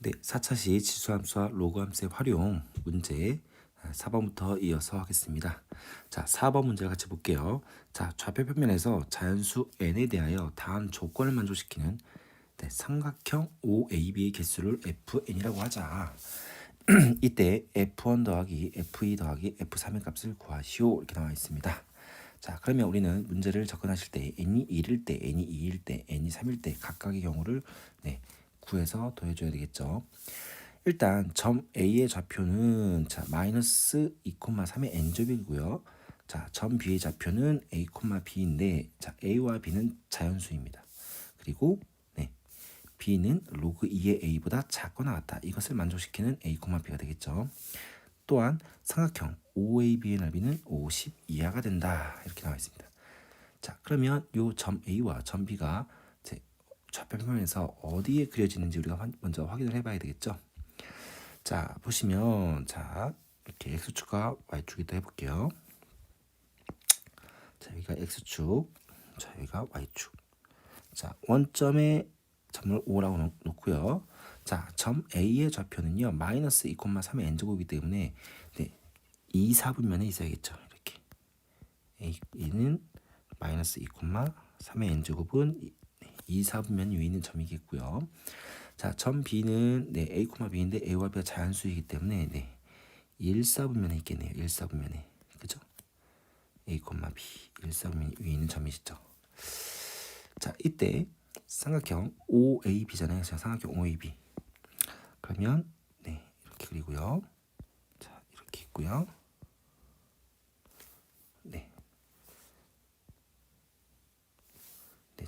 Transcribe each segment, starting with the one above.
네, 4차시 지수함수와 로그함수의 활용 문제 4번부터 이어서 하겠습니다. 자, 4번 문제 같이 볼게요. 자, 좌표 평면에서 자연수 n에 대하여 다음 조건을 만족시키는 삼각형 OAB의 개수를 FN이라고 하자. 이때 F1 더하기 F2 더하기 F3의 값을 구하시오 이렇게 나와 있습니다. 자, 그러면 우리는 문제를 접근하실 때 n이 1일 때, n이 2일 때, n이 3일 때 각각의 경우를 구해서 더해줘야 되겠죠. 일단 점 A의 좌표는 자 마이너스 2,3의 n제곱이고요. 자, 점 B의 좌표는 A, B인데 자 A와 B는 자연수입니다. 그리고 B는 로그 2의 A보다 작거나 같다. 이것을 만족시키는 A, B가 되겠죠. 또한 삼각형 OAB의 넓이는 50 이하가 된다. 이렇게 나와 있습니다. 자, 그러면 요 점 A와 점 B가 좌표 평면에서 어디에 그려지는지 우리가 먼저 확인을 해봐야 되겠죠. 자, 보시면 자 이렇게 x축과 y축이 해볼게요. 자, 여기가 x축, 자 여기가 y축. 자, 원점에 점을 5라고 놓고요. 자, 점 A의 좌표는요 마이너스 2,3의 n제곱이기 때문에 2, 4분면에 있어야겠죠. 이렇게 A는 마이너스 2,3의 n제곱은 2, 4분면 위에 있는 점이겠고요. 자, 점 B는 A, B인데 A와 B가 자연수이기 때문에 1, 4분면에 있겠네요. 1, 4분면에. 그죠? A, B 1, 4분면 위에 있는 점이시죠. 자, 이때 삼각형 OAB잖아요. 자, 삼각형 OAB. 그러면 이렇게 그리고요. 자, 이렇게 있고요.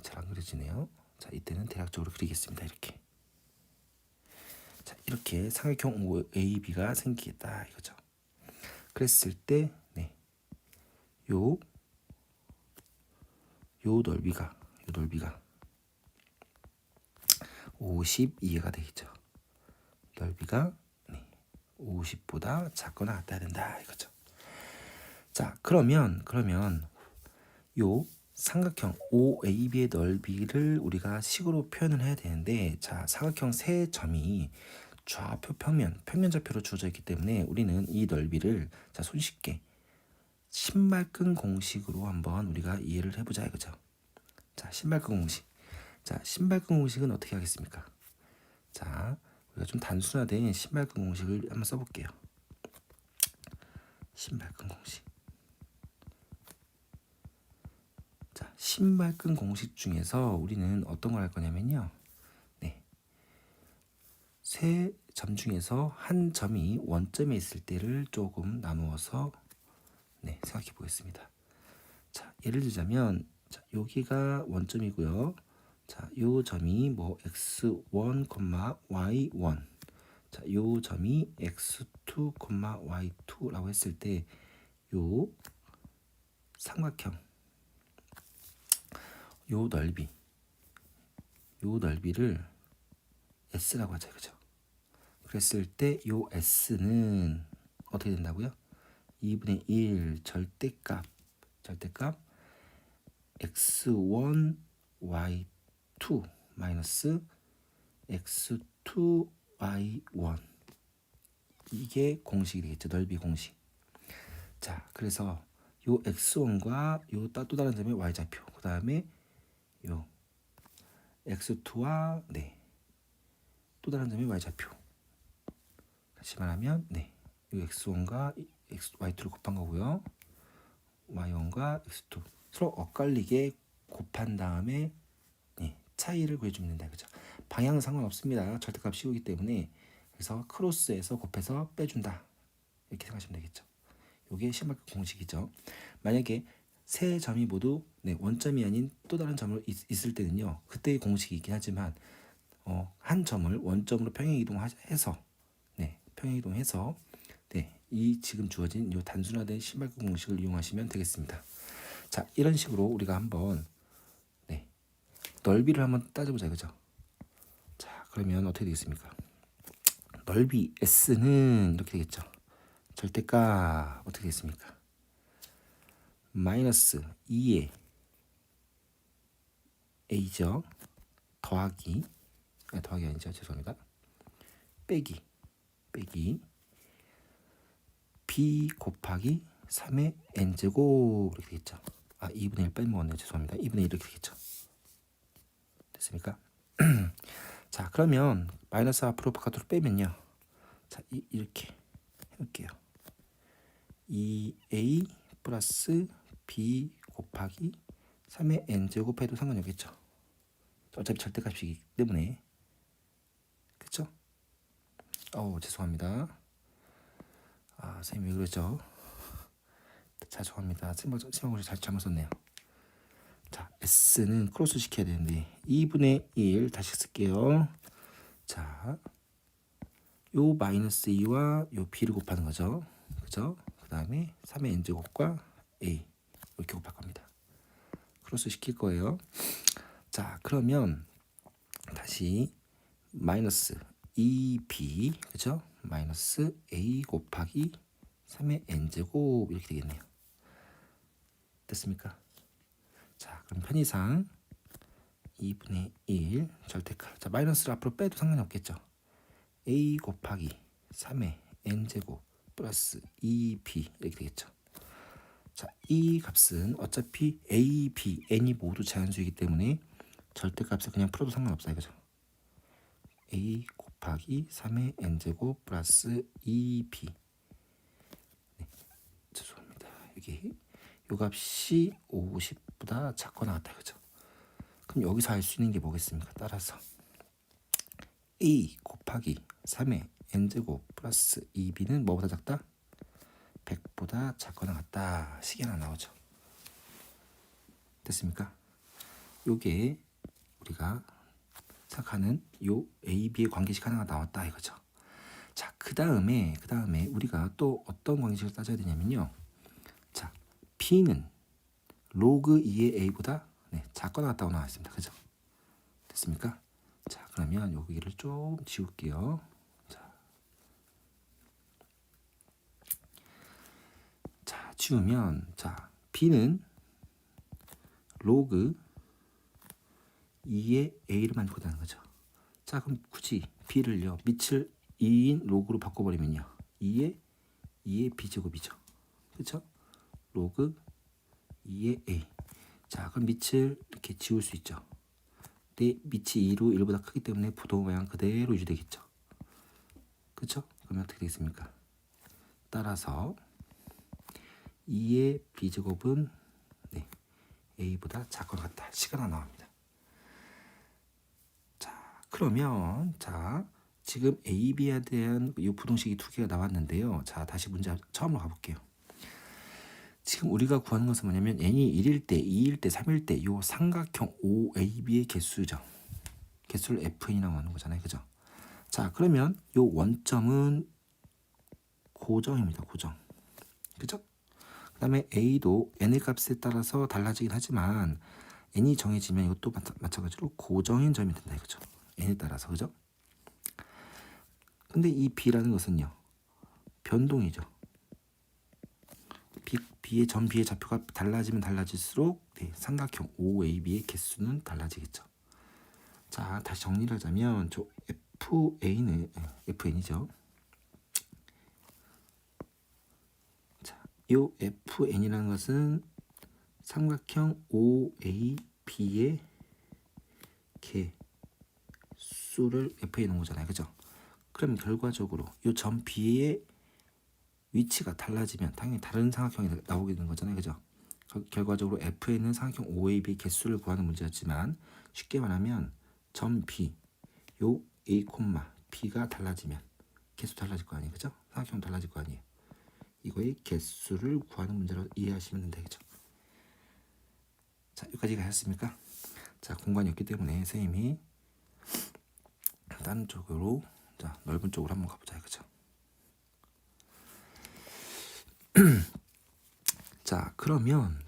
잘 안 그려지네요. 자, 이때는 대략적으로 그리겠습니다. 이렇게. 자, 이렇게 삼각형 OAB가 생기겠다 이거죠. 그랬을 때 요 넓이가 52가 되겠죠. 넓이가 50보다 작거나 같아야 된다 이거죠. 자, 그러면 요 삼각형 OAB의 넓이를 우리가 식으로 표현을 해야 되는데, 자, 삼각형 세 점이 좌표 평면 좌표로 주어져 있기 때문에 우리는 이 넓이를 자 손쉽게 신발끈 공식으로 한번 우리가 이해를 해보자 이거죠. 자, 신발끈 공식. 자, 신발끈 공식은 어떻게 하겠습니까? 자, 우리가 좀 단순화된 신발끈 공식을 한번 써볼게요. 신발끈 공식. 자, 신발끈 공식 중에서 우리는 어떤 걸 할 거냐면요. 세 점 중에서 한 점이 원점에 있을 때를 조금 나누어서 생각해 보겠습니다. 자, 예를 들자면 자, 여기가 원점이고요. 자, 요 점이 뭐 x1, y1. 자, 요 점이 x2, y2라고 했을 때 요 삼각형 요 넓이를 s라고 하죠. 그죠? 그랬을 때 요 s는 어떻게 된다고요? 2분의 1 절대값 x1 y2 마이너스 x2 y1 이게 공식이 되겠죠. 넓이 공식. 자, 그래서 요 x1과 요 또 다른 점의 y좌표, 그 다음에 요 x2와 또 다른 점의 y좌표. 다시 말하면 요 x1과 y2를 곱한 거고요. y1과 x2 서로 엇갈리게 곱한 다음에 차이를 구해주면 된다. 그죠? 방향은 상관없습니다. 절대값 씌우기 때문에. 그래서 크로스에서 곱해서 빼준다. 이렇게 생각하시면 되겠죠. 이게 신발끈 공식이죠. 만약에 세 점이 모두 원점이 아닌 또 다른 점을 있을 때는요. 그때의 공식이긴 하지만 한 점을 원점으로 평행이동해서 이 지금 주어진 이 단순화된 신발끈 공식을 이용하시면 되겠습니다. 자, 이런 식으로 우리가 한번 넓이를 한번 따져보자 그죠? 자, 그러면 어떻게 되겠습니까? 넓이 S는 이렇게 되겠죠. 절대값 어떻게 되겠습니까? 마이너스 2의 A죠. 더하기 아니죠. 죄송합니다. 빼기 b 곱하기 3의 n제곱 이렇게 되겠죠. 2분의 1 빼먹었네요. 죄송합니다. 2분의 1 이렇게 되겠죠. 됐습니까? 자, 그러면 마이너스 앞으로 바깥으로 빼면요. 자, 이렇게 해볼게요. 2a 플러스 b 곱하기 3의 n제곱 해도 상관이 없겠죠. 어차피 절대값이기 때문에. 그쵸? 죄송합니다. 선생님 왜 그러죠? 죄송합니다. 시험을 잘못 썼네요. 자, s는 크로스 시켜야 되는데 2분의 1 다시 쓸게요. 자, 요 마이너스 2와 요 b를 곱하는 거죠. 그죠? 그 다음에 3의 n제곱과 a 이렇게 곱할 겁니다. 크로스 시킬 거예요. 자, 그러면 다시 마이너스 2b 그죠? 마이너스 a 곱하기 3의 n제곱 이렇게 되겠네요. 됐습니까? 자, 그럼 편의상 2분의 1 절대값. 자, 마이너스를 앞으로 빼도 상관이 없겠죠. a 곱하기 3의 n제곱 플러스 2b 이렇게 되겠죠. 자, 이 값은 어차피 a, b, n이 모두 자연수이기 때문에 절대값을 그냥 풀어도 상관없어요. 그죠? a 곱하기 3의 n제곱 플러스 2b. 네, 죄송합니다. 여기 요 값이 50보다 작거나 같다. 그죠? 그럼 여기서 알 수 있는 게 뭐겠습니까? 따라서 a 곱하기 3의 n제곱 플러스 2b는 뭐보다 작다? 100보다 작거나 같다. 식이 하나 나오죠. 됐습니까? 요게 우리가 생각하는 요 a, b의 관계식 하나가 나왔다 이거죠. 자, 그 다음에 우리가 또 어떤 관계식을 따져야 되냐면요. 자, b는 로그 2의 a보다 작거나 같다고 나왔습니다. 그죠? 됐습니까? 자, 그러면 여기를 좀 지울게요. 자, 지우면 자, b는 로그 2의 a를 만들고다는 거죠. 자, 그럼 굳이 b를요 밑을 2인 로그로 바꿔버리면요 2의 b제곱이죠. 그렇죠? 로그 2의 a. 자, 그럼 밑을 이렇게 지울 수 있죠. 근데 밑이 2로 1보다 크기 때문에 부동 모양 그대로 유지되겠죠. 그렇죠? 그러면 어떻게 되겠습니까? 따라서 2의 b제곱은 a보다 작거나 같다. 시간 하나 나옵니다. 자, 그러면 자, 지금 a, b에 대한 이 부동식이 두 개가 나왔는데요. 자, 다시 문제 처음으로 가볼게요. 지금 우리가 구하는 것은 뭐냐면 n이 1일 때, 2일 때, 3일 때 요 삼각형 OAB의 개수죠. 개수를 FN이라고 하는 거잖아요. 그죠? 자, 그러면 요 원점은 고정입니다. 고정. 그죠? 그 다음에 A도 N의 값에 따라서 달라지긴 하지만 N이 정해지면 이것도 마찬가지로 고정인 점이 된다 이거죠. N에 따라서. 그죠? 근데 이 B라는 것은요. 변동이죠. B의 점 B의 좌표가 달라지면 달라질수록 삼각형 OAB의 개수는 달라지겠죠. 자, 다시 정리를 하자면 저 FA는 FN이죠. 자, 요 FN이라는 것은 삼각형 OAB의 개수를 F에 놓은 거잖아요. 그죠? 그럼 결과적으로 요 점 B의 위치가 달라지면 당연히 다른 삼각형이 나오게 되는 거잖아요. 그죠? 결과적으로 F에는 삼각형 OAB의 개수를 구하는 문제였지만 쉽게 말하면 점 B, 요 A, B가 달라지면 개수 달라질 거 아니에요. 그죠? 삼각형 달라질 거 아니에요. 이거의 개수를 구하는 문제로 이해하시면 된다. 그죠? 자, 여기까지 가셨습니까? 자, 공간이 없기 때문에 선생님이 다른 쪽으로, 자, 넓은 쪽으로 한번 가보자. 그죠? 자, 그러면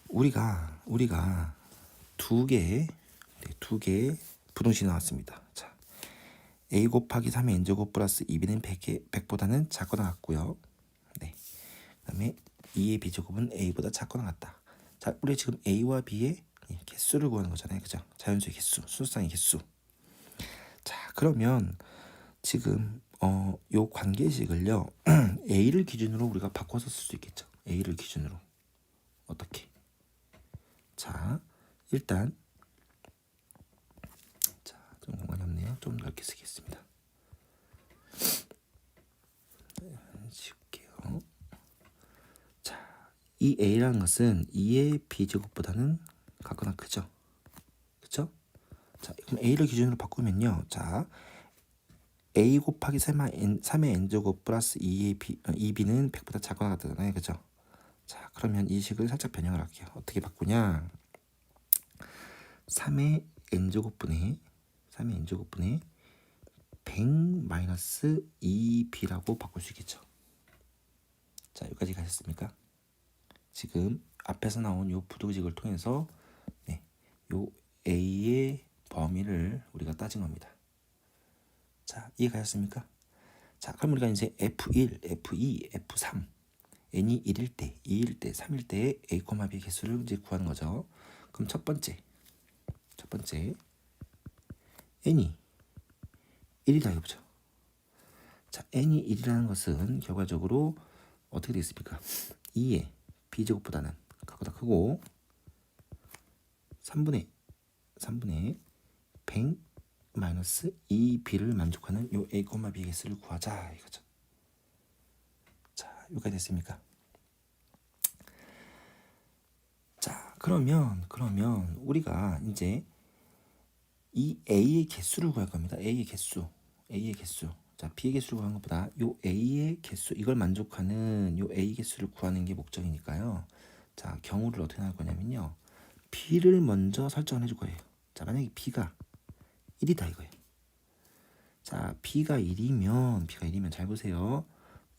우리가 두 개 부동식이 나왔습니다. 자, a 곱하기 3의 n제곱 플러스 2b는 100보다는 작거나 같고요. 네. 그다음에 2의 b제곱은 a보다 작거나 같다. 자, 우리 지금 a와 b의 개수를 구하는 거잖아요. 그죠? 자연수의 개수, 수상의 개수. 자, 그러면 지금 요 관계식을요 A를 기준으로 우리가 바꿔서 쓸 수 있겠죠. A를 기준으로 어떻게? 자, 일단 좀 공간이 없네요. 좀 넓게 쓰겠습니다. 지울게요. 자, 이 A라는 것은 2의 B제곱보다는 같거나 크죠. 그쵸? 자, 그럼 A를 기준으로 바꾸면요. 자, A 곱하기 3의 N제곱 플러스 2B는 100보다 작거나 같잖아요. 그죠? 자, 그러면 이 식을 살짝 변형을 할게요. 어떻게 바꾸냐? 3의 N제곱분의 100 마이너스 2B라고 바꿀 수 있겠죠. 자, 여기까지 가셨습니까? 지금 앞에서 나온 요 부등식을 통해서 요 A의 범위를 우리가 따진 겁니다. 자, 이해가셨습니까? 자, 그럼 우리가 이제 F1, F2, F3 n이 1일 때, 2일 때, 3일 때의 a, b의 개수를 이제 구하는 거죠. 그럼 첫 번째 n이 1이다 이거죠. 자, n이 1이라는 것은 결과적으로 어떻게 되겠습니까? 2의 b제곱보다는 같보다 크고 3분의 100 마이너스 2b를 만족하는 요 a, b의 개수를 구하자 이거죠. 자, 여기까지 됐습니까? 자, 그러면 우리가 이제 이 a의 개수를 구할 겁니다. a의 개수. 자, b의 개수를 구하는 것보다 요 a의 개수, 이걸 만족하는 요 a 개수를 구하는 게 목적이니까요. 자, 경우를 어떻게 할 거냐면요. b를 먼저 설정을 해줄 거예요. 자, 만약에 b가 1이다 이거예요. 자, b가 1이면 잘 보세요.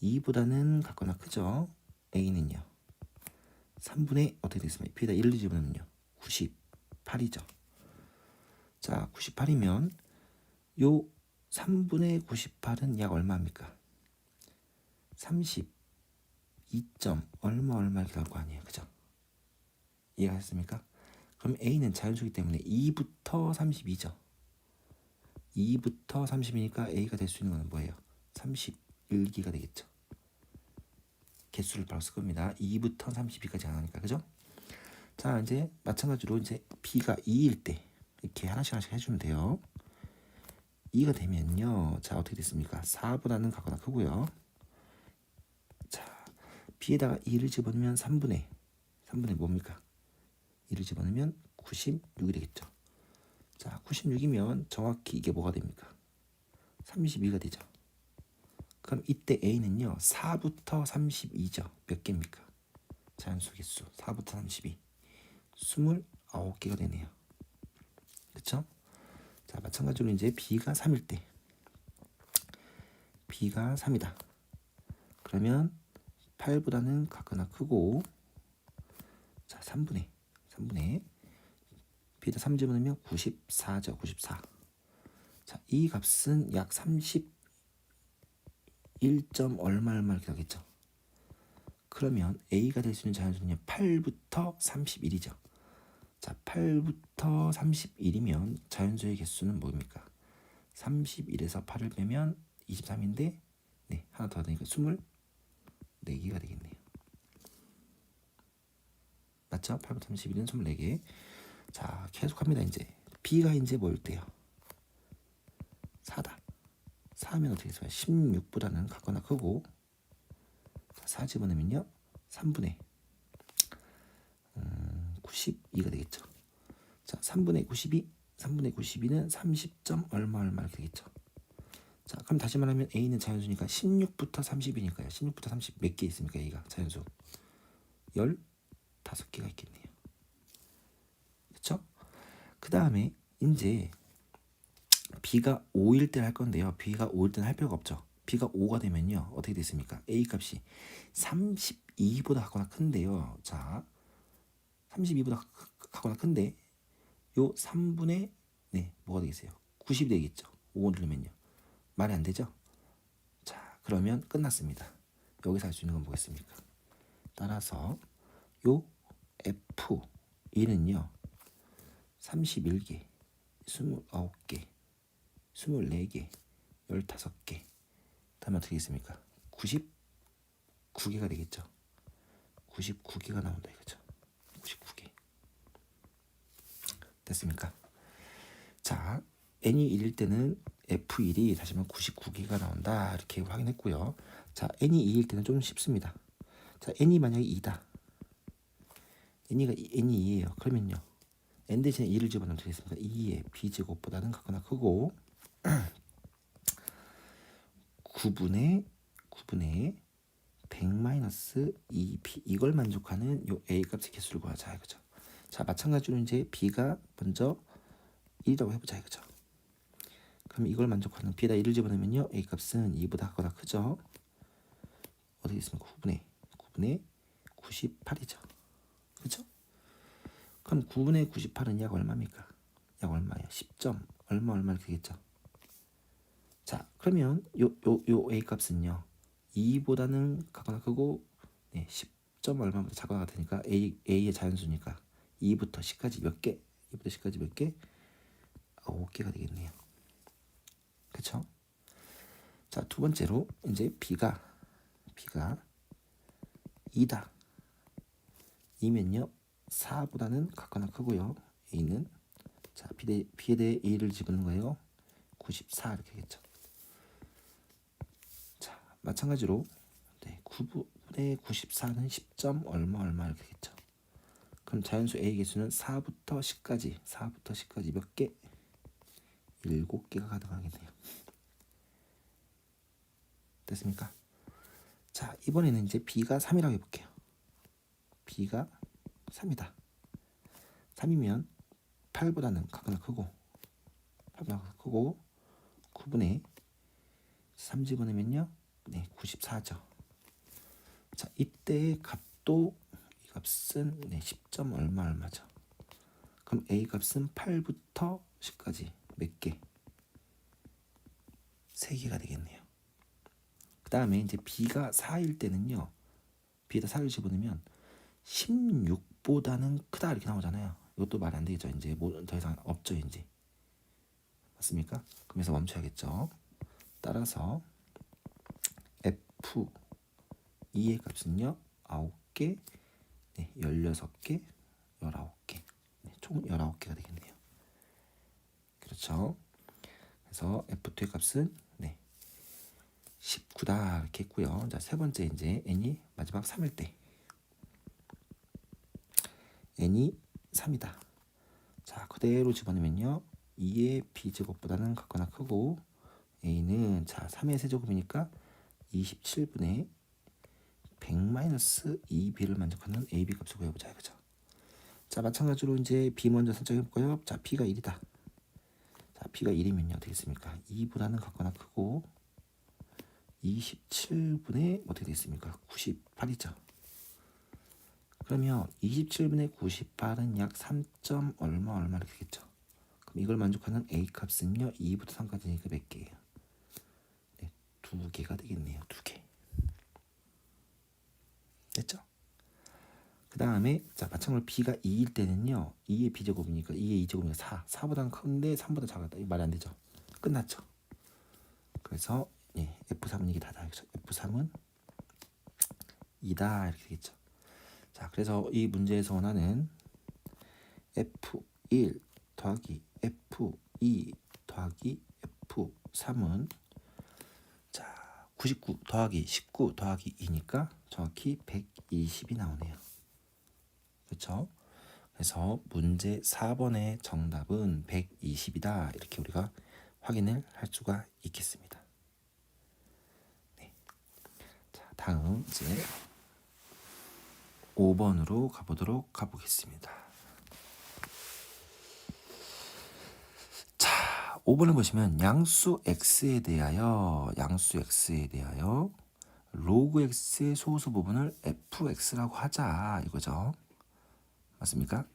2보다는 같거나 크죠. a는요. 3분의 어떻게 되겠습니까? b에다 1을 집어넣으면요. 98이죠. 자, 98이면 요 3분의 98은 약 얼마입니까? 32점 얼마 이렇게 나올 거 아니에요. 그죠? 이해하셨습니까? 그럼 A는 자연수이기 때문에 2부터 32죠. 2부터 30이니까 A가 될 수 있는 건 뭐예요? 31기가 되겠죠. 개수를 바로 쓸 겁니다. 2부터 32까지 안 하니까. 그죠? 자, 이제 마찬가지로 이제 B가 2일 때 이렇게 하나씩 해주면 돼요. 2가 되면요. 자, 어떻게 됐습니까? 4보다는 같거나 크고요. 자, B에다가 2를 집어넣으면 3분의 뭡니까? 2를 집어넣으면 96이 되겠죠. 자, 96이면 정확히 이게 뭐가 됩니까? 32가 되죠. 그럼 이때 A는요. 4부터 32죠. 몇 개입니까? 자연수 개수 4부터 32. 29개가 되네요. 그쵸? 자, 마찬가지로 이제 B가 3일 때 B가 3이다. 그러면 8보다는 같거나 크고 자, 3분의 B에다 3 집어넣으면 94죠. 94. 자, 이 값은 약 31점 얼마 이렇게 나겠죠. 그러면 A가 될 수 있는 자연수는요. 8부터 31이죠. 자, 8부터 31이면 자연수의 개수는 뭡니까? 31에서 8을 빼면 23인데 네, 하나 더 되니까 24개가 되겠네요. 맞죠? 8부터 31은 24개. 자, 계속합니다. 이제 B가 이제 뭐일 때요? 4다. 4하면 어떻게 해서요? 16보다는 같거나 크고 자, 4 집어넣으면요. 3분의 92가 되겠죠. 자, 3분의 92는 30점 얼마 이렇게 되겠죠. 자, 그럼 다시 말하면 A는 자연수니까 16부터 30이니까요. 16부터 30 몇 개 있습니까? A가 자연수 15개가 있겠네요. 그렇죠? 그 다음에 이제 B가 5일 때 할 건데요. B가 5일 때는 할 필요가 없죠. B가 5가 되면요. 어떻게 됐습니까? A 값이 32보다 같거나 큰데요. 자, 32보다 같거나 큰데 요 3분의 뭐가 되겠어요? 90이 되겠죠. 5를 넣으면요. 말이 안 되죠? 자, 그러면 끝났습니다. 여기서 할 수 있는 건 뭐겠습니까? 따라서 요 F2는요. 31개, 29개 24개, 15개. 다음에 어떻게 되겠습니까? 99개가 되겠죠. 99개가 나온다 이거죠. 99개. 됐습니까? 자, n이 1일 때는 f1이 다시 한번 99개가 나온다 이렇게 확인했고요. 자, n이 2일 때는 좀 쉽습니다. 자, n이 만약에 2다. n이 2예요. 그러면요. n 대신에 2를 집어넣으면 되겠습니까? 2의 b제곱보다는 같거나 크고 9분의 100-2b 이걸 만족하는 요 a 값의 개수를 구하자 이거죠. 자, 마찬가지로 이제 b가 먼저 1이라고 해보자 이거죠. 그럼 이걸 만족하는 b에다 1을 집어넣으면요 a 값은 2보다 같거나 크죠. 어떻게 있습니까? 9분의 98이죠. 그렇죠? 그럼 9분의 98은 약 얼마입니까? 약 얼마예요? 10점 얼마 이렇게 되겠죠. 자, 그러면 요 a 값은요 2보다는 같거나 크고 10점 얼마보다 작거나 같으니까 a의 자연수니까 2부터 10까지 몇 개? 2부터 10까지 몇 개? 5개가 되겠네요. 그렇죠? 자, 두 번째로 이제 b가 2다. 2면요 4보다는 같거나 크고요. a는 자 b에 대해 a를 집어넣는 거예요. 94 이렇게 되겠죠. 자, 마찬가지로 9분의 94는 10점 얼마 이렇게 되겠죠. 그럼 자연수 a 개수는 4부터 10까지 몇 개? 7개가 가능하겠네요. 됐습니까? 자, 이번에는 이제 b가 3이라고 해볼게요. b가 3이다. 3이면 8보다는 같거나 크고 9분의 3 집어넣으면요 94죠. 자, 이때의 값도 이 값은 10점 얼마죠. 그럼 a 값은 8부터 10까지 몇 개? 3개가 되겠네요. 그 다음에 이제 b가 4일 때는요 b에다 4를 집어넣으면 16보다는 크다 이렇게 나오잖아요. 이것도 말이 안 되겠죠. 이제 뭐 더 이상 없죠 이제. 맞습니까? 그러면서 멈춰야겠죠. 따라서 f2의 값은요 9개, 16개, 19개, 총 19개가 되겠네요. 그렇죠. 그래서 f2의 값은 19다 이렇게 했고요. 자, 세 번째 이제 n이 마지막 3일 때 n이 3이다. 자, 그대로 집어넣으면요 2의 b제곱보다는 같거나 크고 a는 자 3의 세제곱이니까 27분의 100-2b를 만족하는 ab 값을 구해보자 이거죠. 자, 마찬가지로 이제 b 먼저 설정해볼까요? 자, b가 1이다. 자, b가 1이면요 되겠습니까? 2보다는 같거나 크고 27분의 어떻게 되겠습니까? 98이죠. 그러면 27분의 98은 약 3점 얼마 이렇게 되겠죠. 그럼 이걸 만족하는 a 값은요 2부터 3까지니까 몇 개예요? 2개가 되겠네요. 2개. 됐죠? 그 다음에 자, 마찬가지로 b가 2일 때는요 2의 b제곱이니까 2의 2제곱이니까 4보다는 큰데 3보다 작았다. 이거 말이 안 되죠. 끝났죠. 그래서 F3은 이게 다다. F3은 2다 이렇게 되겠죠. 자, 그래서 이 문제에서 원하는 F1 더하기 F2 더하기 F3은 자 99 더하기 19 더하기 2니까 정확히 120이 나오네요. 그렇죠? 그래서 문제 4번의 정답은 120이다 이렇게 우리가 확인을 할 수가 있겠습니다. 자, 다음 이제 5번으로 가보겠습니다. 자, 5번을 보시면 양수 x에 대하여 로그 x의 소수 부분을 fx라고 하자 이거죠. 맞습니까?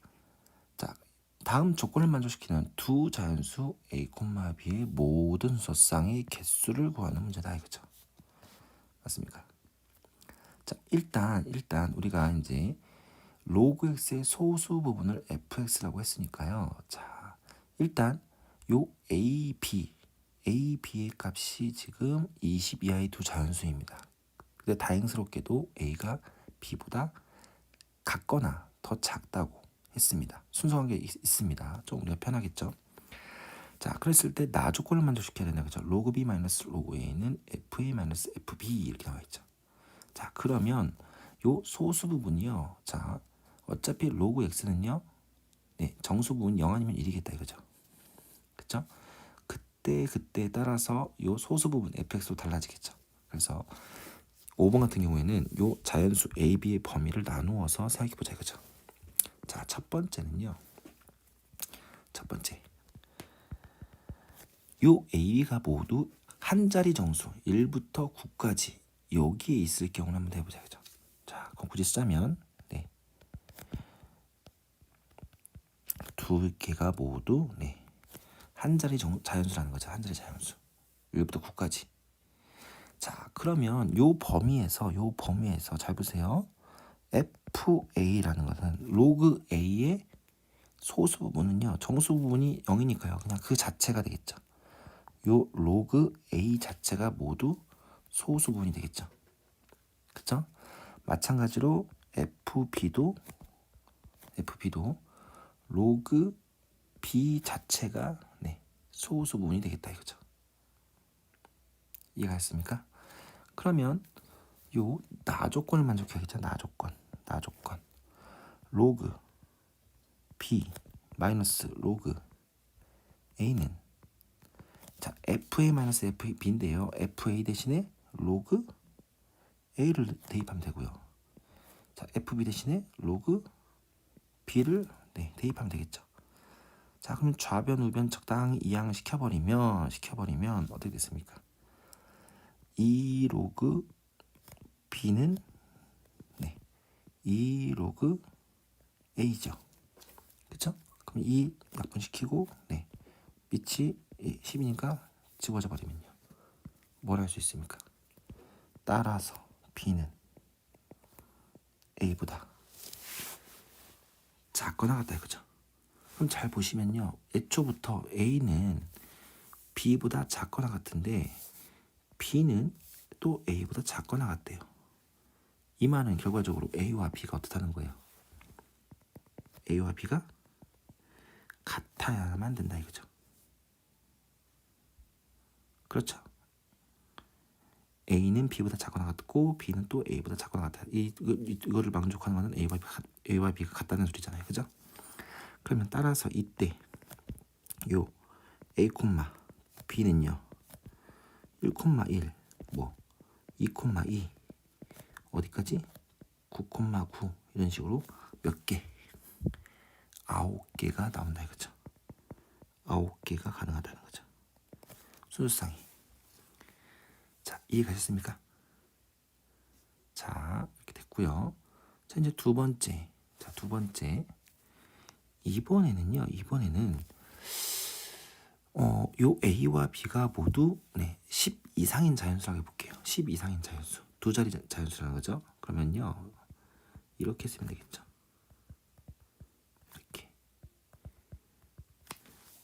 자, 다음 조건을 만족시키는 두 자연수 a, b의 모든 수성의 개수를 구하는 문제다 이거죠. 맞습니까? 자, 일단 우리가 이제 로그 x의 소수 부분을 fx라고 했으니까요. 자, 일단 요 a, b a, b의 값이 지금 20 이하의 두 자연수입니다. 근데 다행스럽게도 a가 b보다 같거나 더 작다고 했습니다. 순서관계 있습니다. 좀 우리가 편하겠죠. 자, 그랬을 때 나 조건을 만족시켜야 되나 그죠? 로그 b 마이너스 로그 a는 fa 마이너스 fb 이렇게 나와 있죠. 자, 그러면 요 소수 부분이요. 자, 어차피 로그 x는요. 네, 정수 부분 0 아니면 1이겠다 이거죠. 그죠? 그때에 따라서 요 소수 부분 fx로 달라지겠죠. 그래서 5번 같은 경우에는 요 자연수 a, b의 범위를 나누어서 생각해 보자 이거죠. 자, 첫 번째는요. 첫 번째. 요 a, b가 모두 한 자리 정수 1부터 9까지 여기에 있을 경우를 한번 해보자 그죠. 자, 그럼 굳이 쓰자면 네. 두 개가 모두 네. 한 자리 자연수라는 거죠. 한 자리 자연수 1부터 9까지. 자, 그러면 요 범위에서 잘 보세요. FA라는 것은 로그 A의 소수 부분은요. 정수 부분이 0이니까요. 그냥 그 자체가 되겠죠. 요 로그 A 자체가 모두 소수 부분이 되겠죠. 그쵸? 마찬가지로 FB도 로그 B 자체가 네, 소수 부분이 되겠다 이거죠. 이해가 됐습니까? 그러면 요 나 조건을 만족해야겠죠. 나 조건 로그 b 마이너스 로그 a는 자 fa 마이너스 fb인데요. fa 대신에 로그 a를 대입하면 되고요. 자 fb 대신에 로그 b를 네, 대입하면 되겠죠. 자 그럼 좌변 우변 적당히 이항을 시켜버리면 어떻게 됐습니까? 2 로그 b는 네, 2 로그 a죠. 그쵸? 그럼 2 약분시키고 네, 밑이 10이니까 집어져 버리면요. 뭘 할 수 있습니까? 따라서 b는 a보다 작거나 같다 이거죠. 그럼 잘 보시면요. 애초부터 a는 b보다 작거나 같은데 b는 또 a보다 작거나 같대요. 이 말은 결과적으로 a와 b가 어떻다는 거예요? a와 b가 같아야만 된다 이거죠. 그렇죠. A는 B보다 작거나 같고 B는 또 A보다 작거나 같아. 이거를 만족하는 거는 A와 B가 같다는 소리잖아요. 그죠? 그러면 따라서 이때 요 A, B는요. 1,1 뭐 2,2 어디까지? 9,9 이런 식으로 몇 개? 9개가 나온다 이거죠. 9개가 가능하다는 거죠. 순수상이. 자, 이해가셨습니까? 자, 이렇게 됐고요. 자, 이제 두 번째. 이번에는 요 A와 B가 모두 네, 10 이상인 자연수라고 해볼게요. 10 이상인 자연수. 두 자리 자연수라는 거죠. 그러면요. 이렇게 쓰면 되겠죠. 이렇게.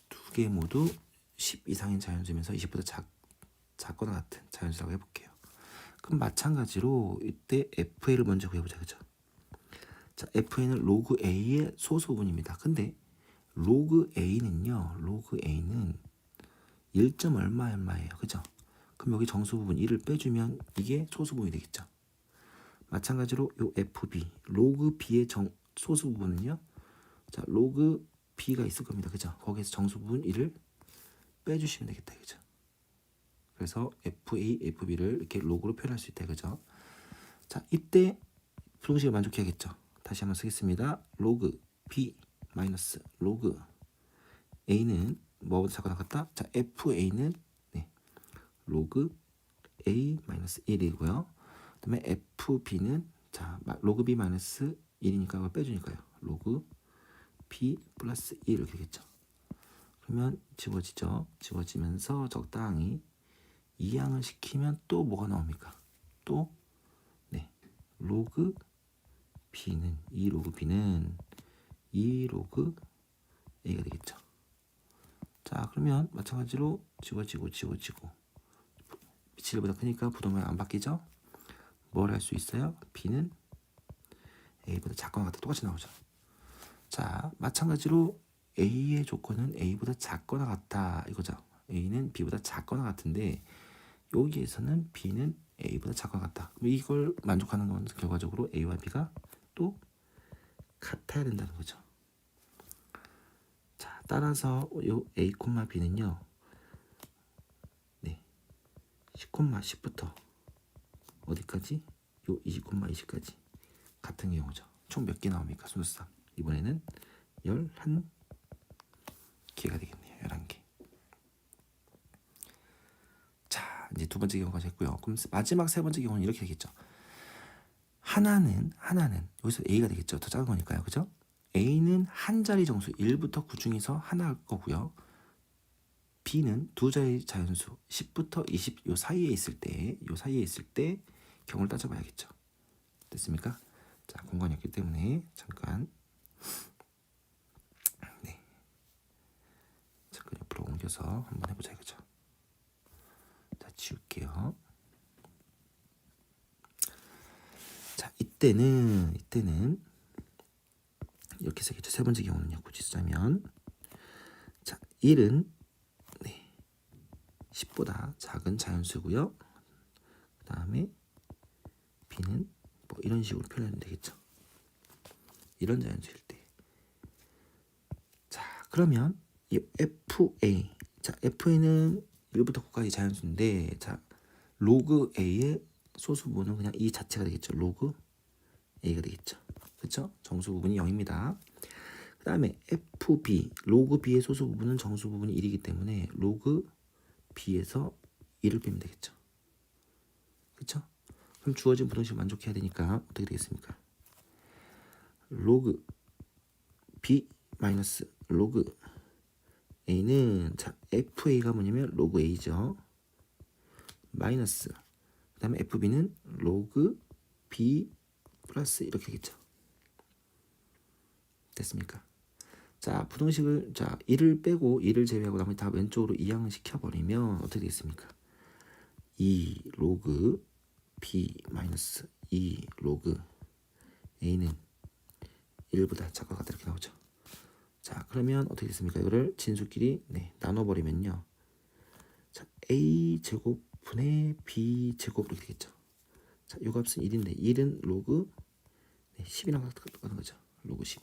두 개 모두 10 이상인 자연수면서 20보다 작거나 같은 자연수라고 해볼게요. 그럼 마찬가지로 이때 FA를 먼저 구해보자. 그죠? 자, FA는 로그 A의 소수분입니다. 근데 로그 A는 1점 얼마예요. 그죠? 그럼 여기 정수 부분 1을 빼주면 이게 소수 부분이 되겠죠. 마찬가지로 요 FB, 로그 B의 소수 부분은요. 자, 로그 B가 있을 겁니다. 그죠? 거기에서 정수 부분 1을 빼주시면 되겠다. 그죠? 그래서 FA, FB를 이렇게 로그로 표현할 수 있다. 그죠? 자, 이때 부등식을 만족해야겠죠. 다시 한번 쓰겠습니다. 로그 B 마이너스 로그 A는 뭐보다 작거나 같다? 자, FA는 네, 로그 A 마이너스 1이고요. 그 다음에 FB는 자, 로그 B 마이너스 1이니까 이걸 빼주니까요. 로그 B 플러스 1 이렇게 되겠죠. 그러면 지워지죠. 지워지면서 적당히 이항을 시키면 또 뭐가 나옵니까? 또 네, 로그 B는 2 로그 B는 2 로그 A가 되겠죠. 자, 그러면 마찬가지로 지워지고 지워지고 빛이 1보다 크니까 부동면 안 바뀌죠? 뭘 할 수 있어요? B는 A보다 작거나 같다. 똑같이 나오죠. 자, 마찬가지로 A의 조건은 A보다 작거나 같다 이거죠. A는 B보다 작거나 같은데 여기에서는 B는 A보다 작거나 같다. 그럼 이걸 만족하는 건 결과적으로 A와 B가 또 같아야 된다는 거죠. 자, 따라서 요 A, B는요. 네. 10,10부터 어디까지? 요 20,20까지 같은 경우죠. 총 몇 개 나옵니까? 순서상. 이번에는 11개가 되겠네요. 11개. 자, 이제 두 번째 경우가 됐고요. 그럼 마지막 세 번째 경우는 이렇게 되겠죠. 하나는 여기서 A가 되겠죠. 더 작은 거니까요. 그죠? A는 한 자리 정수 1부터 9 중에서 하나일 거고요. B는 두 자리 자연수 10부터 20 요 사이에 있을 때 경우를 따져봐야겠죠. 됐습니까? 자, 공간이 없기 때문에 잠깐 옆으로 옮겨서 한번 해보자 이거죠. 자, 지울게요. 자, 이때는 이렇게 쓰겠죠. 세 번째 경우는요. 굳이 쓰자면 자, 1은 10보다 작은 자연수고요. 그 다음에 B는 뭐 이런 식으로 표현하면 되겠죠. 이런 자연수일 때. 자, 그러면 이 FA. 자, FA는 1부터 9까지 자연수인데, 자, 로그 A의 소수 부분은 그냥 이 자체가 되겠죠. 로그 A가 되겠죠. 그렇죠? 정수 부분이 0입니다. 그 다음에 FB, 로그 B의 소수 부분은 정수 부분이 1이기 때문에 로그 B에서 1을 빼면 되겠죠. 그렇죠? 그럼 주어진 부등식 만족해야 되니까 어떻게 되겠습니까? 로그 B 마이너스 로그 A는 자 FA가 뭐냐면 로그 A죠. 마이너스 그 다음에 FB는 로그 B 플러스 이렇게 되겠죠. 됐습니까? 자, 부등식을 자 1을 빼고 1을 제외하고 나머지 다 왼쪽으로 이항시켜버리면 어떻게 되겠습니까? 2 로그 B 마이너스 2 로그 A는 1보다 작거나 같다 이렇게 나오죠. 자, 그러면 어떻게 됐습니까? 이거를 진수끼리 나눠버리면요. 자, A 제곱 분의 B 제곱 이렇게 되겠죠. 자, 요 값은 1인데 1은 로그 10이랑 같은 거죠. 로그 10.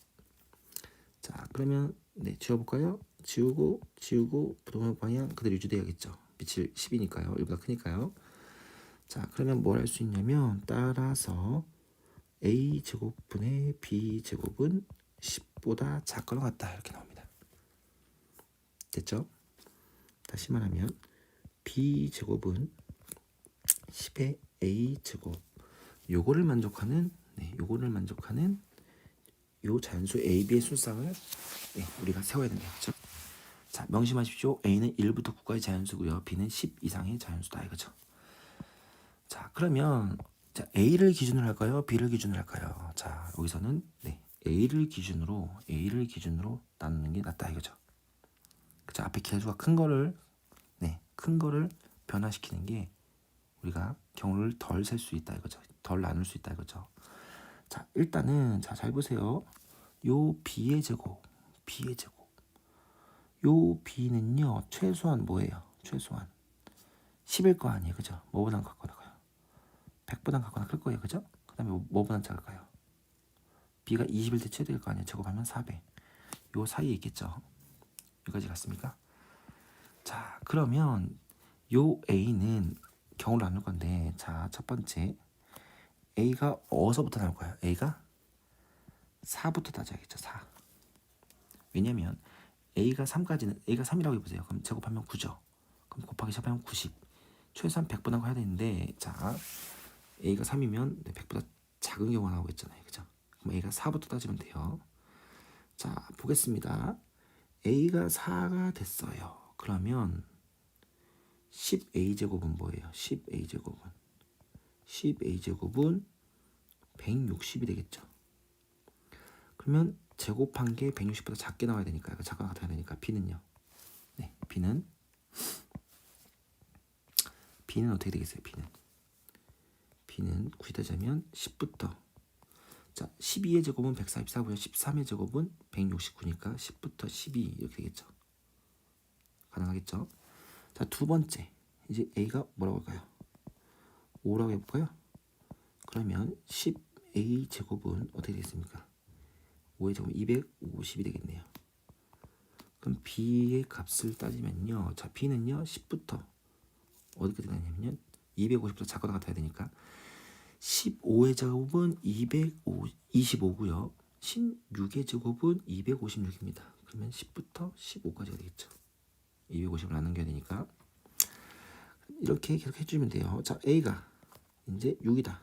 자, 그러면 지워볼까요? 지우고 부동의 방향 그대로 유지돼야겠죠. 빛이 10이니까요. 1보다 크니까요. 자, 그러면 뭘 할 수 있냐면 따라서 A 제곱분의 B 제곱은 10보다 작거나 같다 이렇게 나옵니다. 됐죠? 다시 말하면 B 제곱은 10의 A 제곱 요거를 만족하는 요 자연수 AB의 술상을 우리가 세워야 된다 그렇죠? 자, 명심하십시오. A는 1부터 9까지 자연수고요. B는 10 이상의 자연수다 이거죠. 자, 그러면 자, A를 기준으로 할까요? B를 기준으로 할까요? 자, 여기서는 A를 기준으로 나누는 게 낫다 이거죠. 그죠? 앞에 개수가 큰 거를 변화시키는 게 우리가 경우를 덜 셀 수 있다 이거죠. 덜 나눌 수 있다 이거죠. 자, 일단은 잘 보세요. 요 B의 제곱. 요 B는요. 최소한 뭐예요? 최소한 10일 거 아니에요. 그죠? 뭐보단 같거나 가요. 100보단 같거나 클 거예요. 그죠? 그 다음에 뭐보단 작을까요? B가 20일 때 최대일 거 아니에요. 제곱하면 400. 요 사이에 있겠죠. 여기까지 갔습니까? 자, 그러면 요 A는 경우를 나눌 건데, 자, 첫 번째 A가 어디서부터 나올까요? A가 4부터 따져야겠죠. 4. 왜냐면 A가 3까지는 A가 3이라고 해보세요. 그럼 제곱하면 9죠. 그럼 곱하기 샵하면 90. 최소한 100보다 해야 되는데, 자, A가 3이면 100보다 작은 경우가 나오겠잖아요. 그죠? 그럼 A가 4부터 따지면 돼요. 자, 보겠습니다. A가 4가 됐어요. 그러면 10A제곱은 뭐예요? 10A제곱은 160이 되겠죠. 그러면 제곱한 게 160보다 작게 나와야 되니까 작거나 같아야 되니까 B는요. B는 어떻게 되겠어요? B는 굳이 따지자면 10부터, 자 12의 제곱은 144고요. 13의 제곱은 169니까 10부터 12 이렇게 되겠죠. 가능하겠죠? 자 두 번째, 이제 A가 뭐라고 할까요? 5라고 해볼까요? 그러면 10A 제곱은 어떻게 되겠습니까? 5의 제곱은 250이 되겠네요. 그럼 B의 값을 따지면요, 자 B는요 10부터 어디까지 가냐면요 250부터 작거나 같아야 되니까 15의 제곱은 225고요. 16의 제곱은 256입니다. 그러면 10부터 15까지가 되겠죠. 250을 나눠야 되니까 이렇게 계속 해주면 돼요. 자 A가 이제 6이다.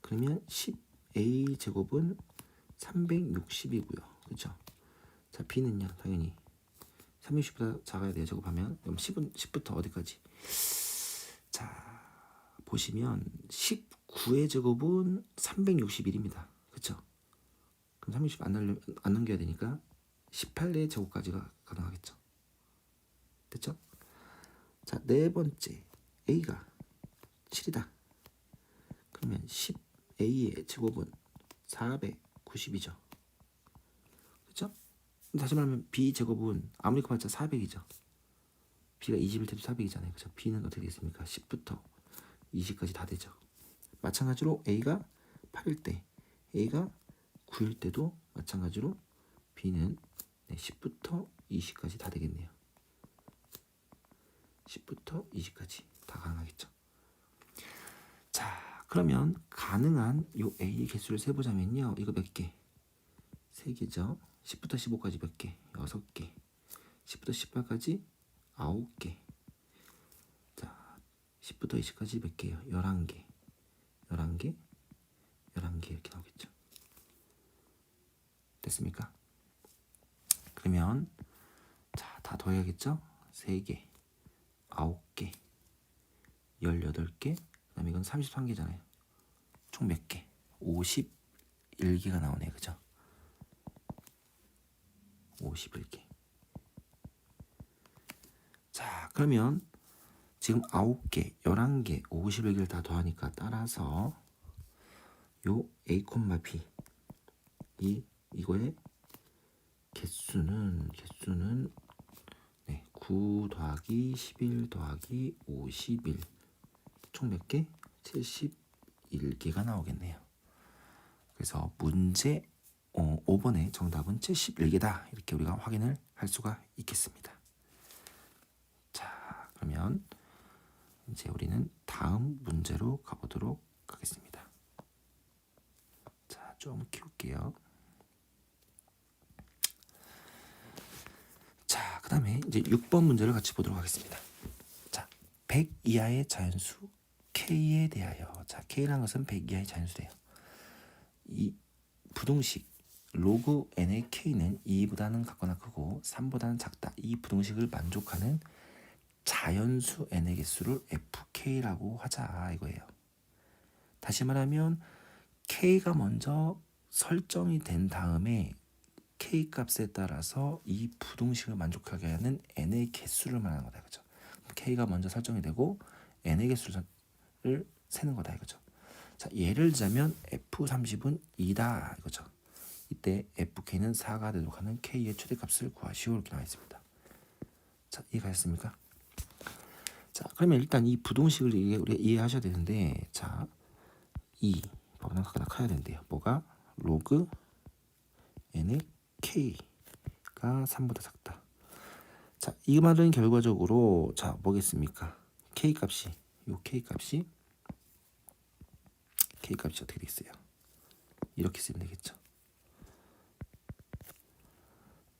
그러면 10A 제곱은 360이고요. 그렇죠? 자 B는요 당연히 360보다 작아야 돼요. 제곱하면 그럼 10부터 어디까지? 자 보시면 19의 제곱은 361입니다. 그렇죠? 그럼 360 안 넘겨야 되니까 18의 제곱까지가 가능하겠죠. 됐죠? 자, 네 번째 A가 7이다. 그러면 10A의 제곱은 490이죠. 그렇죠? 다시 말하면 B 제곱은 아무리 커봤자 400이죠. B가 20일 때도 400이잖아요. 그렇죠? B는 어떻게 되겠습니까? 10부터 20까지 다 되죠. 마찬가지로 A가 8일 때, A가 9일 때도 마찬가지로 B는 10부터 20까지 다 되겠네요. 10부터 20까지 다 가능하겠죠. 자, 그러면 가능한 요 A의 개수를 세보자면요. 이거 몇 개? 3개죠. 10부터 15까지 몇 개? 6개. 10부터 18까지 9개. 자, 10부터 20까지 몇 개요? 11개. 11개. 11개 이렇게 나오겠죠. 됐습니까? 그러면 자, 다 더해야겠죠? 3개. 9개. 18개. 그다음에 이건 33개잖아요. 총 몇 개? 51개가 나오네. 그죠? 51개. 자, 그러면 지금 9개, 11개, 51개를 다 더하니까 따라서 요 A, B 이거의 개수는 9 더하기 11 더하기 51 총 몇 개? 71개가 나오겠네요. 그래서 문제 5번의 정답은 71개다. 이렇게 우리가 확인을 할 수가 있겠습니다. 자, 그러면 이제 우리는 다음 문제로 가보도록 하겠습니다. 자, 좀 키울게요. 자, 그 다음에 이제 6번 문제를 같이 보도록 하겠습니다. 자, 100 이하의 자연수 K에 대하여, 자, K라는 것은 100 이하의 자연수래요. 이 부동식 로그 n의 K는 2보다는 같거나 크고 3보다는 작다. 이 부동식을 만족하는 자연수 n의 개수를 fk라고 하자 이거예요. 다시 말하면 K가 먼저 설정이 된 다음에 K 값에 따라서 이 부동식을 만족하게 하는 n의 개수를 말하는 거다 이거죠. K가 먼저 설정이 되고 n의 개수를 세는 거다 이거죠. 자, 예를 들자면 F30은 2다 이거죠. 이때 FK는 4가 되도록 하는 K의 최대값을 구하시오 이렇게 나와 있습니다. 자, 이해가셨습니까? 자, 그러면 일단 이 부동식을 우리가 이해하셔야 되는데, 자, 2보다 커야 된대요. 뭐가? 로그 n의 K가 3보다 작다. 자, 이 말은 결과적으로 자, 뭐겠습니까? K 값이 어떻게 되겠어요? 이렇게 쓰면 되겠죠.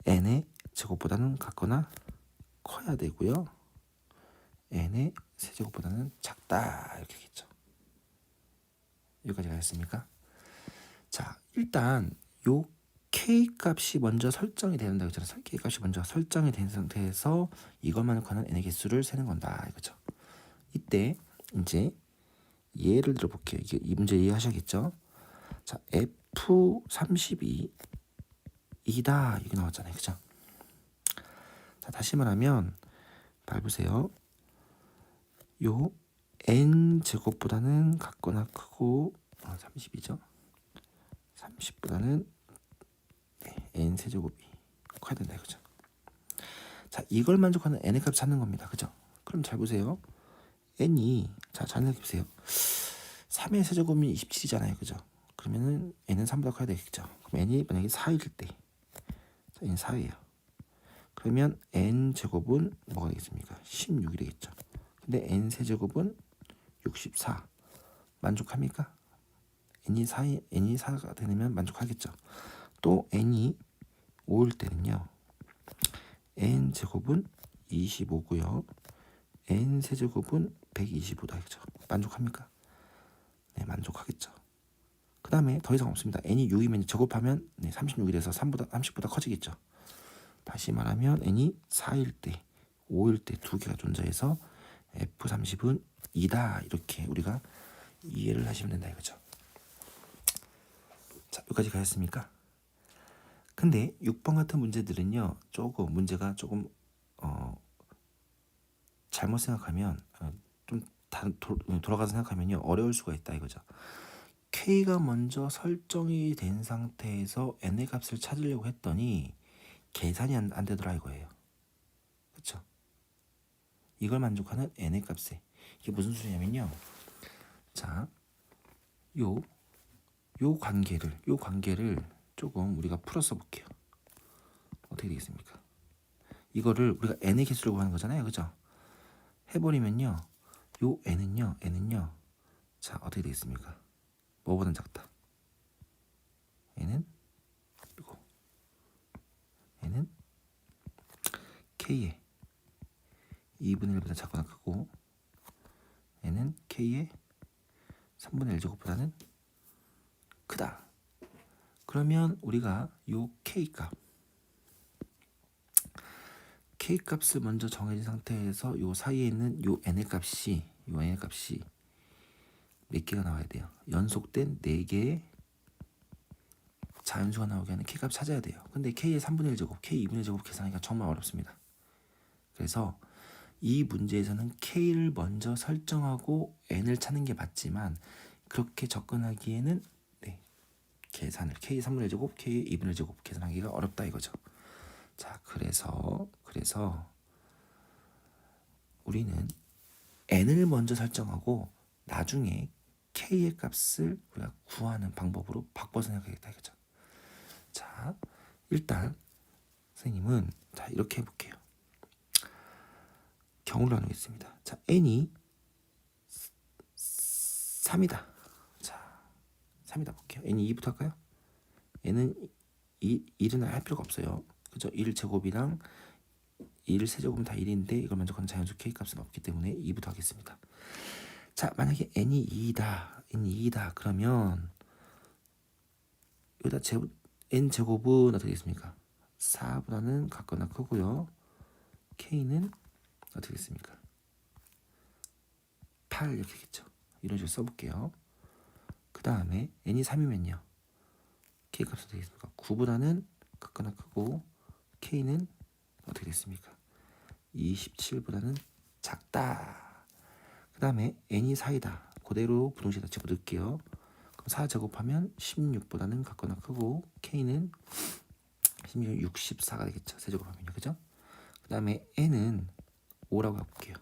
n의 제곱보다는 같거나 커야 되고요. n의 세제곱보다는 작다 이렇게 되겠죠. 여기까지 가셨습니까? 자, 일단 요 K 값이 먼저 설정이 된다 그랬잖아요. K 값이 먼저 설정이 된 상태에서 이것만을 관한 n의 개수를 세는 건다 이거죠. 이때 이제 예를 들어 볼게요. 이 문제 이해하셔야겠죠? 자, F32 2다 이렇게 나왔잖아요. 그죠? 자, 자, 다시 말하면 밟으세요. 요 n 제곱보다는 같거나 크고 30이죠. 30보다는 n 세제곱이 커야 된다 이거죠. 자, 이걸 만족하는 n의 값 찾는 겁니다. 그죠? 그럼 잘 보세요. n이 잘 생각해보세요. 3의 세제곱이 27이잖아요. 그죠? 그러면은 n은 3보다 커야 되겠죠. 그럼 n이 만약에 4일 때, 자, n이 4예요. 그러면 n 제곱은 뭐가 되겠습니까? 16이 되겠죠. 근데 n 세제곱은 64. 만족합니까? n이 4가 되면 만족하겠죠. 또 n이 5일 때는요. n 제곱은 25고요. n 세제곱은 125다 이거죠. 만족합니까? 네, 만족하겠죠. 그 다음에 더 이상 없습니다. n이 6이면 제곱하면 36이 돼서 30보다 커지겠죠. 다시 말하면 n이 4일 때, 5일 때 두 개가 존재해서 f30은 2다 이렇게 우리가 이해를 하시면 된다 이거죠. 자, 여기까지 가셨습니까? 근데 6번 같은 문제들은요, 문제가 조금 잘못 생각하면 좀 돌아가서 생각하면요 어려울 수가 있다 이거죠. K가 먼저 설정이 된 상태에서 n의 값을 찾으려고 했더니 계산이 안 되더라 이거예요. 그렇죠? 이걸 만족하는 n의 값에 이게 무슨 소리냐면요. 자, 요 관계를 조금 우리가 풀어서 볼게요. 어떻게 되겠습니까? 이거를 우리가 n의 개수를 구하는 거잖아요. 그죠? 해버리면요. 요 n은요. 자, 어떻게 되겠습니까? 뭐보단 작다. n은 이거. n은 k의 2분의 1보다 작거나 크고 n은 k의 3분의 1 제곱보다는 크다. 그러면 우리가 요 k 값을 먼저 정해진 상태에서 요 사이에 있는 요 n의 값이 몇 개가 나와야 돼요? 연속된 4개의 자연수가 나오게 하는 k값 찾아야 돼요. 근데 k의 3분의 1 제곱, k 2분의 1 제곱 계산하기가 정말 어렵습니다. 그래서 이 문제에서는 k를 먼저 설정하고 n을 찾는 게 맞지만 그렇게 접근하기에는 계산을 k 3분의 1 제곱, k 2분의 1 제곱 계산하기가 어렵다 이거죠. 자, 그래서 우리는 n을 먼저 설정하고 나중에 k의 값을 우리가 구하는 방법으로 바꿔서 생각하겠다 이거죠. 자, 일단 선생님은 이렇게 해볼게요. 경우를 나누겠습니다. 자, n이 3이다. 자, 3이다 볼게요. n이 2부터 할까요? n은 1은 할 필요가 없어요. 그죠? 1 제곱이랑 1 세제곱은 다 1인데 이걸 만족하는 자연수 k 값은 없기 때문에 2부터 하겠습니다. 자, 만약에 n이 2다. 그러면 여기다 n 제곱은 어떻게 되겠습니까? 4보다는 같거나 크고요. k는 어떻게 되겠습니까? 8 이렇게 되겠죠. 이런 식으로 써볼게요. 그 다음에 n이 3이면요. k 값은 어떻게 되겠습니까? 9보다는 같거나 크고 k는 어떻게 됐습니까? 27보다는 작다. 그 다음에 n이 4이다. 그대로 부동식에다 집어넣을게요. 그럼 4 제곱하면 16보다는 같거나 크고 k는 16, 64가 되겠죠. 세제곱하면요. 그죠? 그 다음에 n은 5라고 해볼게요.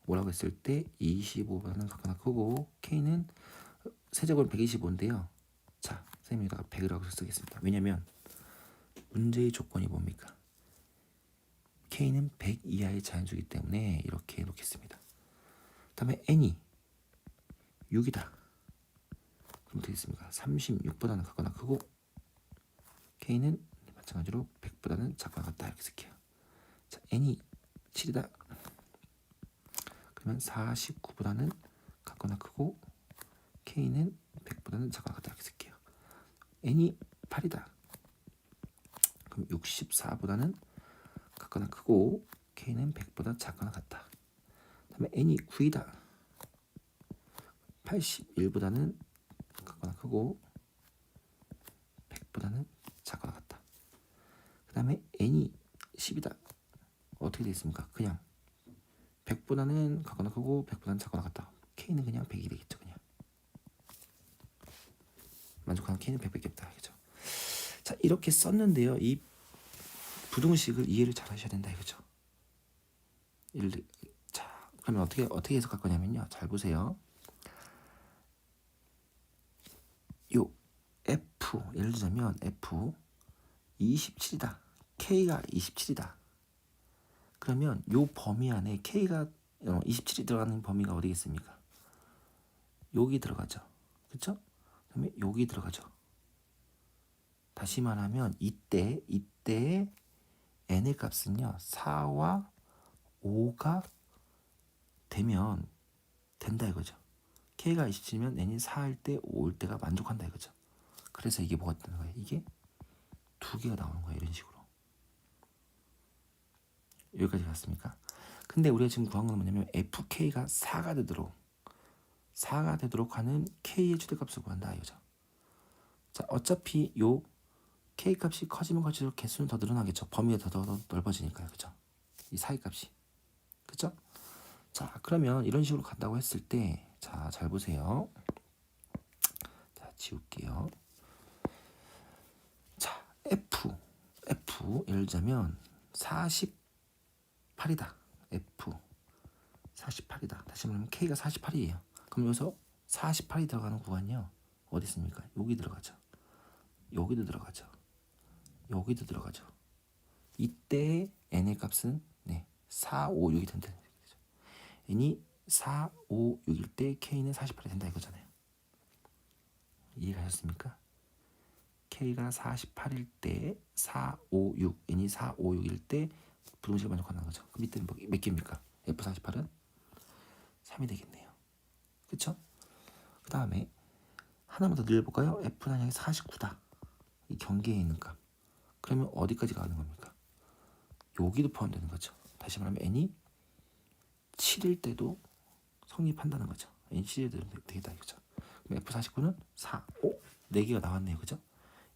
5라고 했을 때 25보다는 같거나 크고 k는 세제곱은 125인데요. 자, 선생님이 여기다가 100이라고 쓰겠습니다. 왜냐면 문제의 조건이 뭡니까? k는 100 이하의 자연수이기 때문에 이렇게 놓겠습니다. 그 다음에 n이 6이다. 그럼 되겠습니까? 36보다는 같거나 크고 k는 마찬가지로 100보다는 작거나 같다 이렇게 쓸게요. 자, n이 7이다. 그러면 49보다는 같거나 크고 k는 100보다는 작거나 같다 이렇게 쓸게요. n이 8이다. 그럼 64보다는 같거나 크고 k는 100보다 작거나 같다. 그다음에 n이 9이다. 81보다는 같거나 크고 100보다는 작거나 같다. 그 다음에 n이 10이다. 어떻게 되겠습니까? 그냥 100보다는 작거나 크고 100보다는 작거나 같다. K는 그냥 100이 되겠죠. 그냥 만족하는 K는 100밖에 없다. 그죠? 자, 이렇게 썼는데요. 이 부등식을 이해를 잘 하셔야 된다. 이거죠. 자, 그러면 어떻게 해석할 거냐면요. 잘 보세요. 요 F 예를 들자면 F 27이다. K가 27이다. 그러면 요 범위 안에 K가 27이 들어가는 범위가 어디겠습니까? 여기 들어가죠. 그렇죠? 그다음에 여기 들어가죠. 다시 말하면 이때 n의 값은요. 4와 5가 되면 된다 이거죠. K가 27이면 n이 4일 때 5일 때가 만족한다 이거죠. 그래서 이게 뭐가 되는 거예요? 이게 두 개가 나오는 거예요. 이런 식으로. 여기까지 갔습니까? 근데 우리가 지금 구한 건 뭐냐면 FK가 4가 되도록 하는 K의 최대값을 구한다 이거죠. 자, 어차피 요 K 값이 커지면 커질수록 개수는 더 늘어나겠죠. 범위가 더 넓어지니까요. 그죠? 이 사이 값이. 그죠? 자, 그러면 이런 식으로 간다고 했을 때, 자, 잘 보세요. 자, 지울게요. 자, F 예를 들자면 48이다. F 48이다. 다시 말하면 K가 48이에요. 그럼 여기서 48이 들어가는 구간이요. 어디 있습니까? 여기 들어가죠. 여기도 들어가죠. 여기도 들어가죠. 이때 n의 값은 4, 5, 6이 된다. n이 4, 5, 6일 때 k는 48이 된다 이거잖아요. 이해가셨습니까? k가 48일 때 4, 5, 6, n이 4, 5, 6일 때 부등식을 만족한다는 거죠. 그럼 이때는 몇 개입니까? F48은 3이 되겠네요. 그쵸? 그 다음에 하나만 더 늘려볼까요? F는 49다. 이 경계에 있는 값. 그러면 어디까지 가는 겁니까? 여기도 포함되는 거죠. 다시 말하면 n이 7일 때도 성립한다는 거죠. n이 7일 때도 되겠다 이거죠. 그럼 F49는 4, 5, 4개가 나왔네요. 그죠?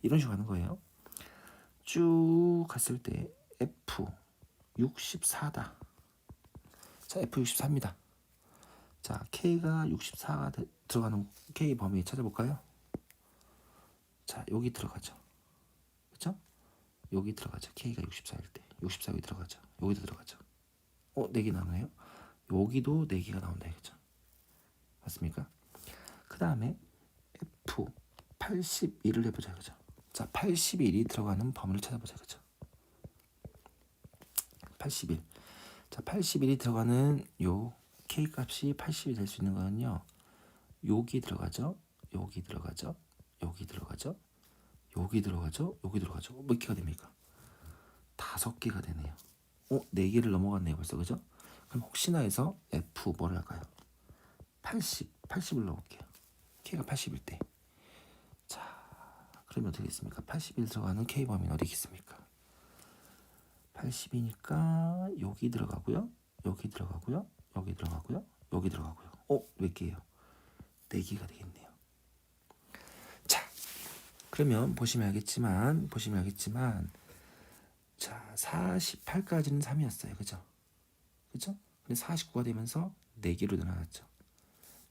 이런 식으로 가는 거예요. 쭉 갔을 때 F64다. 자, F64입니다. 자, K가 64가 들어가는 K 범위 찾아볼까요? 자, 여기 들어가죠. 그쵸? 여기 들어가죠. K가 64일 때. 64 여기 들어가죠. 여기도 들어가죠. 4개 나오네요. 여기도 4개가 나온다 이거죠. 맞습니까? 그 다음에 F81을 해보자 이거죠. 자, 81이 들어가는 범위를 찾아보자 이거죠. 81. 자, 81이 들어가는 요 K 값이 80이 될 수 있는 거는요. 여기 들어가죠. 여기 들어가죠. 여기 들어가죠. 여기 들어가죠. 여기 들어가죠. 몇 개가 됩니까? 5개가 되네요. 4개를 넘어갔네요 벌써. 그죠? 그럼 혹시나 해서 F 뭐를 할까요? 80을 넣어볼게요. K가 80일 때. 자, 그러면 어떻게 되겠습니까? 80일 들어가는 K 범위는 어디 있겠습니까? 80이니까 여기 들어가고요. 여기 들어가고요. 여기 들어가고요. 여기 들어가고요. 몇 개예요? 4개가 되겠네요. 자, 그러면 보시면 알겠지만 자, 48까지는 3이었어요. 그죠? 그죠? 근데 49가 되면서 4개로 늘어났죠.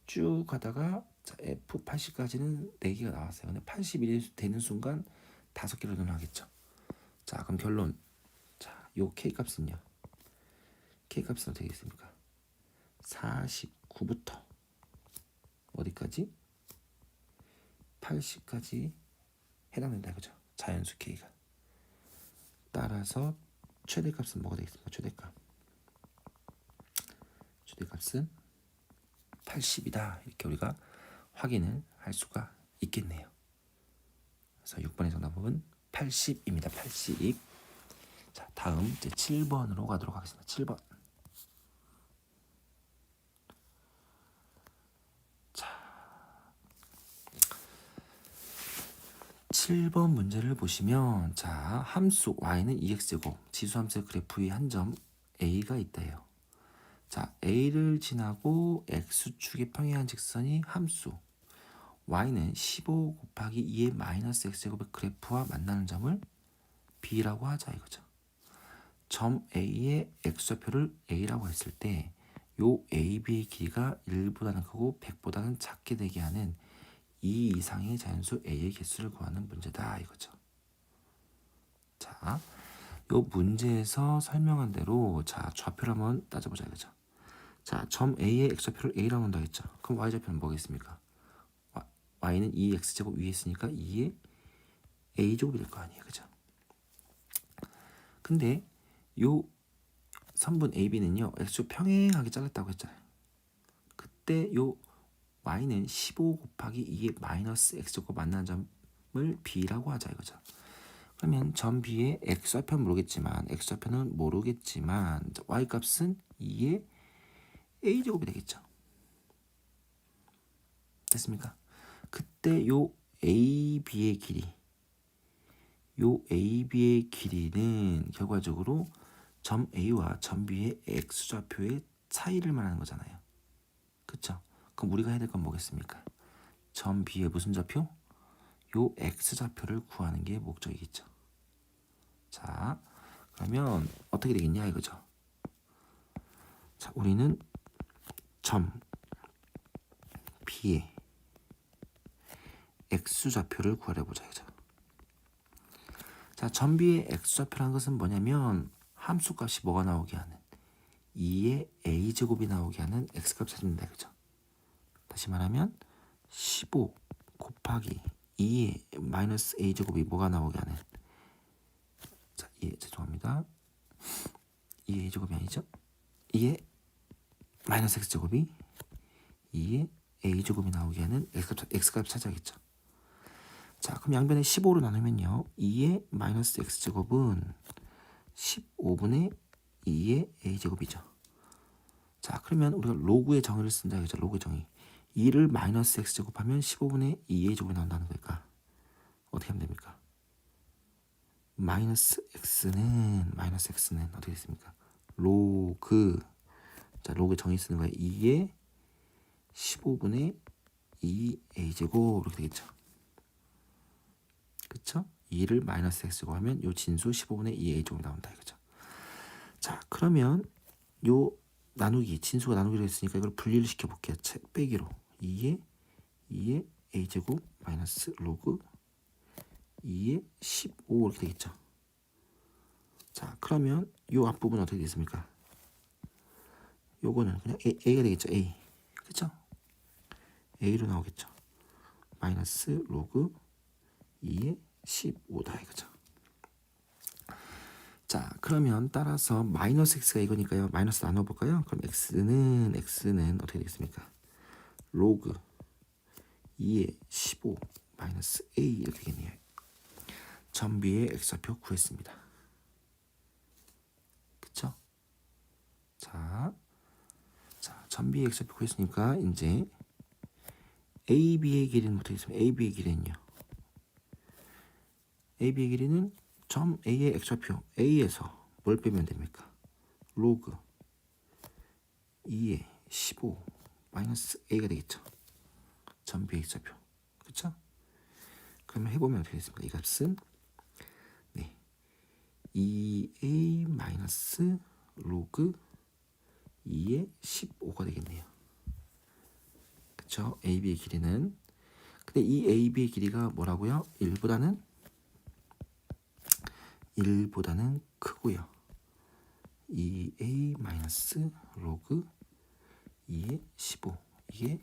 쭉 가다가 자, F80까지는 4개가 나왔어요. 근데 81이 되는 순간 5개로 늘어나겠죠. 자, 그럼 결론. 자, 요 K값은요. K값은 어떻게 되겠습니까? 49부터 어디까지? 80까지 해당된다. 그죠? 자연수 K가. 따라서 최대값은 뭐가 되겠습니까? 최대값은 80이다. 이렇게 우리가 확인을 할 수가 있겠네요. 그래서 6번의 정답은 80입니다. 80. 자, 다음 이제 7번으로 가도록 하겠습니다. 7번. 자, 7번 문제를 보시면 자, 함수 y는 2x제곱, 지수함수의 그래프 의 한 점 a가 있다요. 자, a를 지나고 x축의 평행한 직선이 함수 y는 15 곱하기 2의 마이너스 x제곱의 그래프와 만나는 점을 b라고 하자 이거죠. 점 A의 x좌표를 A라고 했을 때 요 AB의 길이가 1보다는 크고 100보다는 작게 되게 하는 2 이상의 자연수 A의 개수를 구하는 문제다 이거죠. 자, 요 문제에서 설명한 대로 자 좌표를 한번 따져보자 이거죠. 자, 점 A의 x좌표를 A라고 한다 했죠. 그럼 y좌표는 뭐겠습니까? y는 2x제곱 위에 있으니까 2의 a제곱이 될 거 아니에요. 그죠? 근데 요 선분 AB는요. x축 평행하게 잘랐다고 했잖아요. 그때 요 y는 15 곱하기 2의 마이너스 x제곱 만나는 점을 b라고 하자 이거죠. 그러면 점 B의 x좌표는 모르겠지만 y값은 2의 a제곱이 되겠죠. 됐습니까? 그때 요 AB의 길이는 결과적으로 점 A와 점 B의 x좌표의 차이를 말하는 거잖아요. 그쵸? 그럼 우리가 해야 될 건 뭐겠습니까? 점 B의 무슨 좌표? 요 x좌표를 구하는 게 목적이겠죠. 자, 그러면 어떻게 되겠냐 이거죠. 자, 우리는 점 B의 x좌표를 구하려보자 이거죠. 자, 점 B의 x좌표라는 것은 뭐냐면 함수값이 뭐가 나오게 하는 2의 a제곱이 나오게 하는 x값 찾는다 이거죠. 다시 말하면 15 곱하기 2의 마이너스 a제곱이 뭐가 나오게 하는 자, 죄송합니다. 2의 a제곱이 아니죠. 2의 마이너스 x제곱이 2의 a제곱이 나오게 하는 x값 찾아야겠죠. 자, 그럼 양변에 15로 나누면요. 2의 마이너스 x제곱은 15분의 2의 a제곱이죠. 자, 그러면 우리가 로그의 정의를 쓴다 이거죠. 로그의 정의. 2를 마이너스 x제곱하면 15분의 2의 제곱이 나온다는 거니까 어떻게 하면 됩니까? 마이너스 x는 어떻게 됐습니까? 로그. 자, 로그의 정의 쓰는 거예요. 2의 15분의 2a제곱 이렇게 되겠죠. 그쵸? 2를 마이너스 x제곱 하면 요 진수 15분의 2a제곱 나온다 이거죠. 자, 그러면 요 나누기 진수가 나누기로 했으니까 이걸 분리를 시켜볼게요. 빼기로 2의 a제곱 마이너스 로그 2의 15 이렇게 되겠죠. 자, 그러면 요 앞부분 어떻게 되겠습니까? 요거는 그냥 a가 되겠죠. a. 그쵸? a로 나오겠죠. 마이너스 로그 2의 15다 이거죠. 자, 그러면 따라서 마이너스 x가 이거니까요. 마이너스 나눠볼까요? 그럼 x는 어떻게 되겠습니까? 로그 2의 15 마이너스 a 이렇게 되겠네요. 점 B의 x좌표 구했습니다. 그쵸? 자, 점 B의 x좌표 구했으니까 이제 AB의 길이는 어떻게 되겠습니까? AB의 길이는요. AB의 길이는 점 A의 x좌표 A에서 뭘 빼면 됩니까? 로그 2의 15 마이너스 A가 되겠죠. 점 B의 x좌표. 그쵸? 그러면 해보면 어떻게 되겠습니까? 이 값은 2a 마이너스 로그 2의 15가 되겠네요. 그쵸? AB의 길이는 근데 이 AB의 길이가 뭐라고요? 1보다는 크고요. 2a 마이너스 로그 2의 15 이게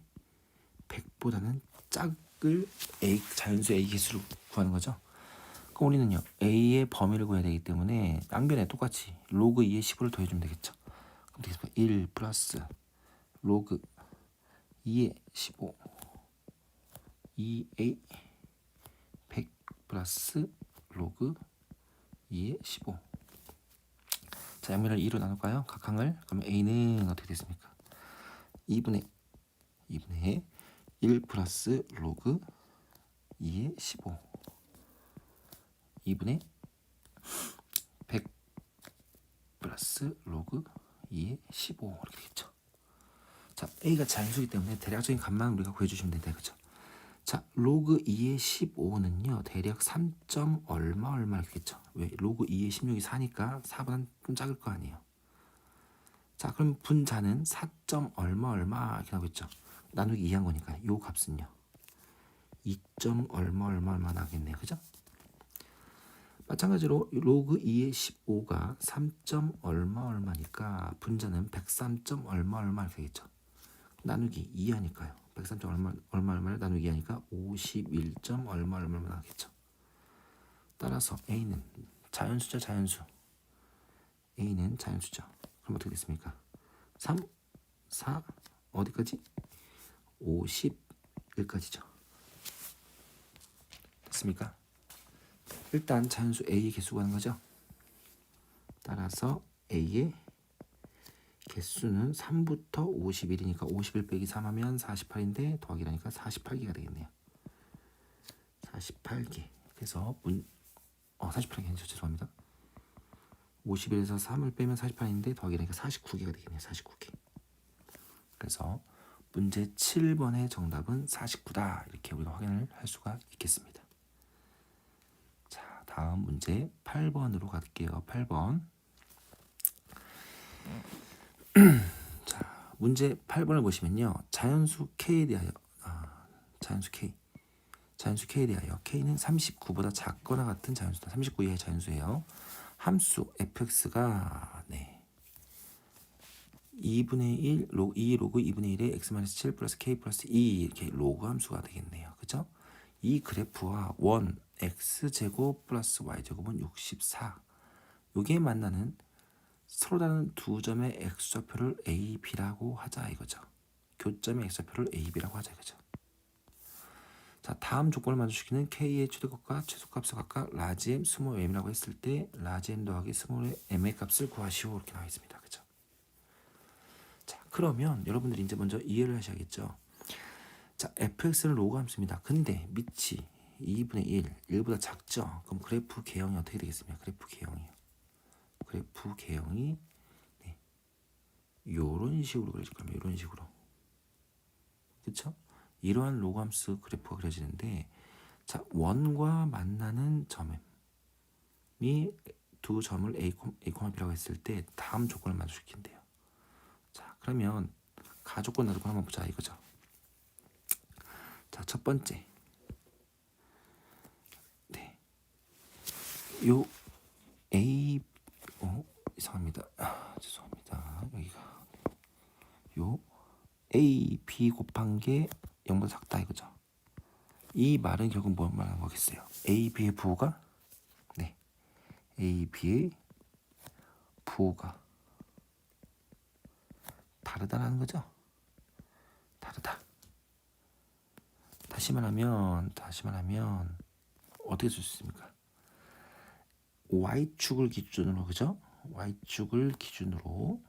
100보다는 작을 A 자연수 A 개수를 구하는 거죠. 그럼 우리는요 A의 범위를 구해야 되기 때문에 양변에 똑같이 로그 2의 15를 더해주면 되겠죠. 그럼 되겠습니다. 1 플러스 로그 2의 15 2a 100 플러스 로그 2의 15. 자, 양면을 2로 나눌까요? 각항을. 그러면 a는 어떻게 됐습니까? 2분의 1 플러스 로그 2의 15 2분의 100 플러스 로그 2의 15 이렇게 되겠죠. 자, a가 자연수이기 때문에 대략적인 값만 우리가 구해주시면 된다. 그렇죠? 자, 로그 2의 15는요. 대략 3. 얼마 얼마 이렇겠죠. 왜? 로그 2의 16이 4니까 4보다는 좀 작을 거 아니에요. 자, 그럼 분자는 4. 얼마 얼마 이렇게 나오겠죠. 나누기 2한 거니까 요 값은요. 2. 얼마 얼마 얼마 나겠네요. 그죠? 마찬가지로 로그 2의 15가 3. 얼마 얼마니까 분자는 103. 얼마 얼마 이렇게 되겠죠. 나누기 2 하니까요. 103. 얼마 얼마를 나누기 하니까 51. 얼마 얼마 나겠죠. 따라서 A는 자연수죠, 자연수. A는 자연수죠. 그럼 어떻게 됐습니까? 3, 4, 어디까지? 51까지죠. 됐습니까? 일단 자연수 A의 개수가 하는 거죠. 따라서 A의 개수는 3부터 51이니까 51 빼기 3 하면 48인데 더하기라니까 48개가 되겠네요. 48개. 그래서 48개 아니죠. 죄송합니다. 51에서 3을 빼면 48인데 더하기라니까 49개가 되겠네요. 49개. 그래서 문제 7번의 정답은 49다. 이렇게 우리가 확인을 할 수가 있겠습니다. 자, 다음 문제 8번으로 갈게요. 8번. 자, 문제 8번을 보시면요. 자연수 K에 대하여 자연수 K에 대하여 K는 39보다 작거나 같은 자연수다. 39 이하의 자연수예요. 함수 fx가 2분의 1 2 로그 2분의 1의 x-7 플러스 k 플러스 2 이렇게 로그 함수가 되겠네요. 그죠? 이 그래프와 원 x제곱 플러스 y제곱은 64 요게 만나는 서로 다른 두 점의 x좌표를 a, b라고 하자 이거죠. 교점의 x좌표를 a, b라고 하자 이거죠. 자, 다음 조건을 만족시키는 k의 최대값과 최소값을 각각 라지 m, 스몰 m이라고 했을 때 라지 m 더하기 스몰 m의 값을 구하시오 이렇게 나와 있습니다. 그죠? 자, 그러면 여러분들이 이제 먼저 이해를 하셔야겠죠. 자, fx는 로그 함수입니다. 근데 밑이 2분의 1, 1보다 작죠? 그럼 그래프 개형이 어떻게 되겠습니까? 그래프 개형이 요런 식으로 그려질 겁니다. 이런 식으로. 그쵸? 이러한 로그 함수 그래프가 그려지는데 자, 원과 만나는 점이 두 점을 A, B라고 했을 때 다음 조건을 만족시킨대요. 자, 그러면 가조건 나조건 한번 보자 이거죠. 자, 첫 번째. 요 A 이상합니다. 죄송합니다. 여기가 요 A, B 곱한 게 0보다 작다 이거죠. 이 말은 결국 뭘 말하는 거겠어요? A, B의 부호가 A, B의 부호가 다르다라는 거죠. 다르다. 다시 말하면 어떻게 쓸 수 있습니까? Y축을 기준으로 그죠? Y축을 기준으로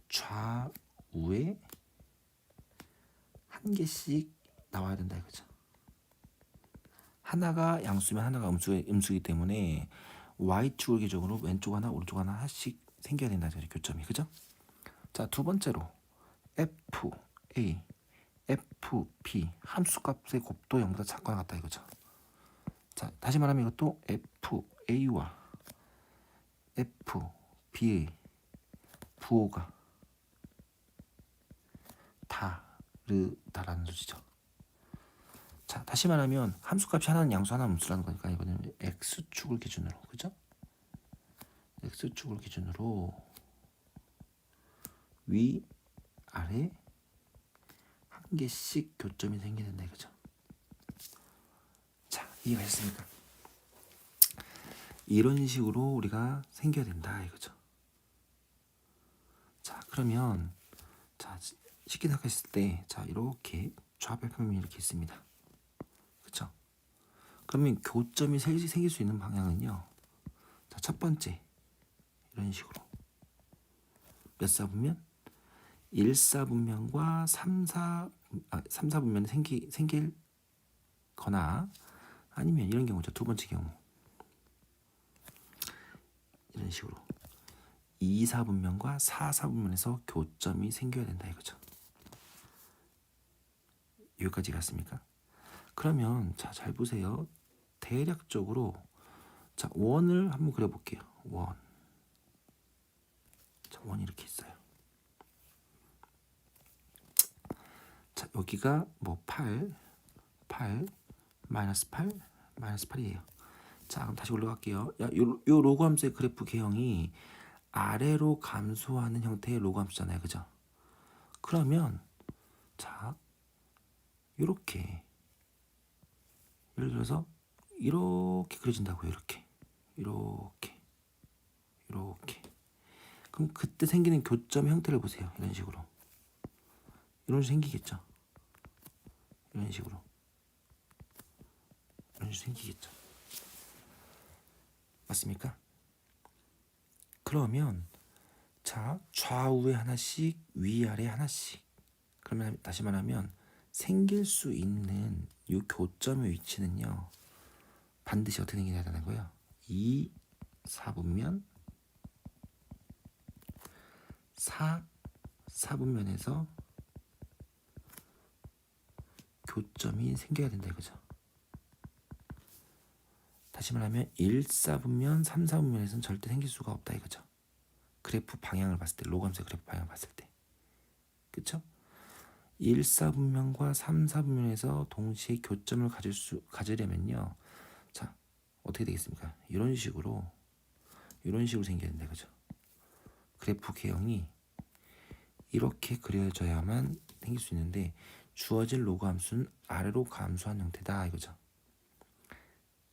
좌우에 한 개씩 나와야 된다 이거죠. 하나가 양수면 하나가 음수이기 때문에 Y축을 기준으로 왼쪽 하나 오른쪽 하나 하나씩 생겨야 된다 이거죠. 교점이 그죠? 자, 두 번째로 FA, FB 함수값의 곱도 0보다 작거나 같다 이거죠. 자, 다시 말하면 이것도 FA와 FB의 부호가 다르다라는 소리죠. 자, 다시 말하면 함수값이 하나는 양수 하나는 음수라는 거니까 이거는 x축을 기준으로 그죠? x축을 기준으로 위 아래 한 개씩 교점이 생겨야 된다 이거죠. 자, 이해가 됐습니까? 이런 식으로 우리가 생겨야 된다 이거죠. 자, 그러면 자, 쉽게 생각했을 때 자, 이렇게 좌표평면이 이렇게 있습니다. 그렇죠? 그러면 교점이 생길 수 있는 방향은요. 자, 첫 번째 이런 식으로 몇 사분면? 1사분면과 3사분면이 생길거나 아니면 이런 경우죠. 두 번째 경우 이런 식으로 2사분면과 4사분면에서 교점이 생겨야 된다 이거죠. 여기까지 갔습니까? 그러면 자, 잘 보세요. 대략적으로 자, 원을 한번 그려볼게요. 원. 자, 원이 이렇게 있어요. 자, 여기가 뭐 8, 마이너스 8, 마이너스 8이에요. 자, 그럼 다시 올라갈게요. 요 로그 함수의 그래프 개형이 아래로 감소하는 형태의 로그 함수잖아요. 그죠? 그러면 자, 요렇게 예를 들어서 이렇게 그려진다고요. 이렇게. 그럼 그때 생기는 교점 형태를 보세요. 이런 식으로. 이런 식으로 생기겠죠. 이런 식으로 생기겠죠. 맞습니까? 그러면 자, 좌우에 하나씩, 위아래 하나씩. 그러면 다시 말하면 생길 수 있는 이 교점의 위치는요. 반드시 어떻게 생겨야 되는 거예요? 2, 4분면 4분면에서 교점이 생겨야 된다 이거죠. 다시 말하면 1, 4분면, 3, 4분면에서는 절대 생길 수가 없다 이거죠. 그래프 방향을 봤을 때, 로그함수의 그래프 방향을 봤을 때. 그쵸? 1, 4분면과 3, 4분면에서 동시에 교점을 가지려면요. 자, 어떻게 되겠습니까? 이런 식으로 생겨야 된다 이거죠. 그래프 개형이 이렇게 그려져야만 생길 수 있는데 주어진 로그 함수는 아래로 감소한 형태다 이거죠.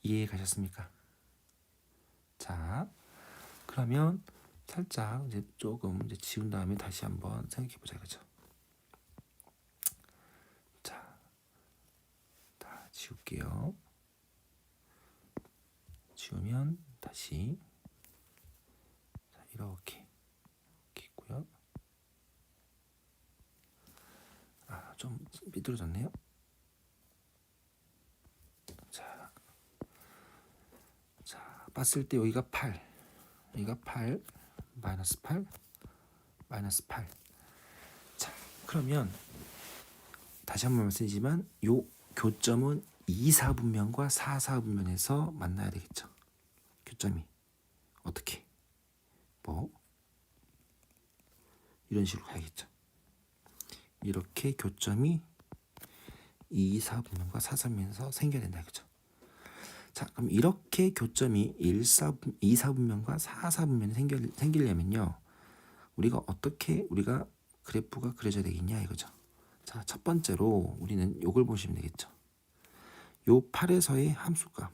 이해 가셨습니까? 자, 그러면 살짝 이제 조금 이제 지운 다음에 다시 한번 생각해 보자 이거죠. 자, 다 지울게요. 지우면 다시 자, 이렇게 있고요. 아, 좀 삐뚤어졌네요. 자, 봤을 때 여기가 8, 마이너스 8, 마이너스 8. 자, 그러면 다시 한번 말씀드리지만 요 교점은 2, 4분면과 4, 4분면에서 만나야 되겠죠. 교점이 어떻게? 뭐 이런 식으로 가야겠죠. 이렇게 교점이 2, 4분면과 4, 4분면에서 생겨야 된다 이거죠. 자, 그럼 이렇게 교점이 2, 4분면과 4, 4분면에 생기려면요. 우리가 그래프가 그려져야 되겠냐 이거죠. 자, 첫 번째로 우리는 요걸 보시면 되겠죠. 요 8에서의 함수값.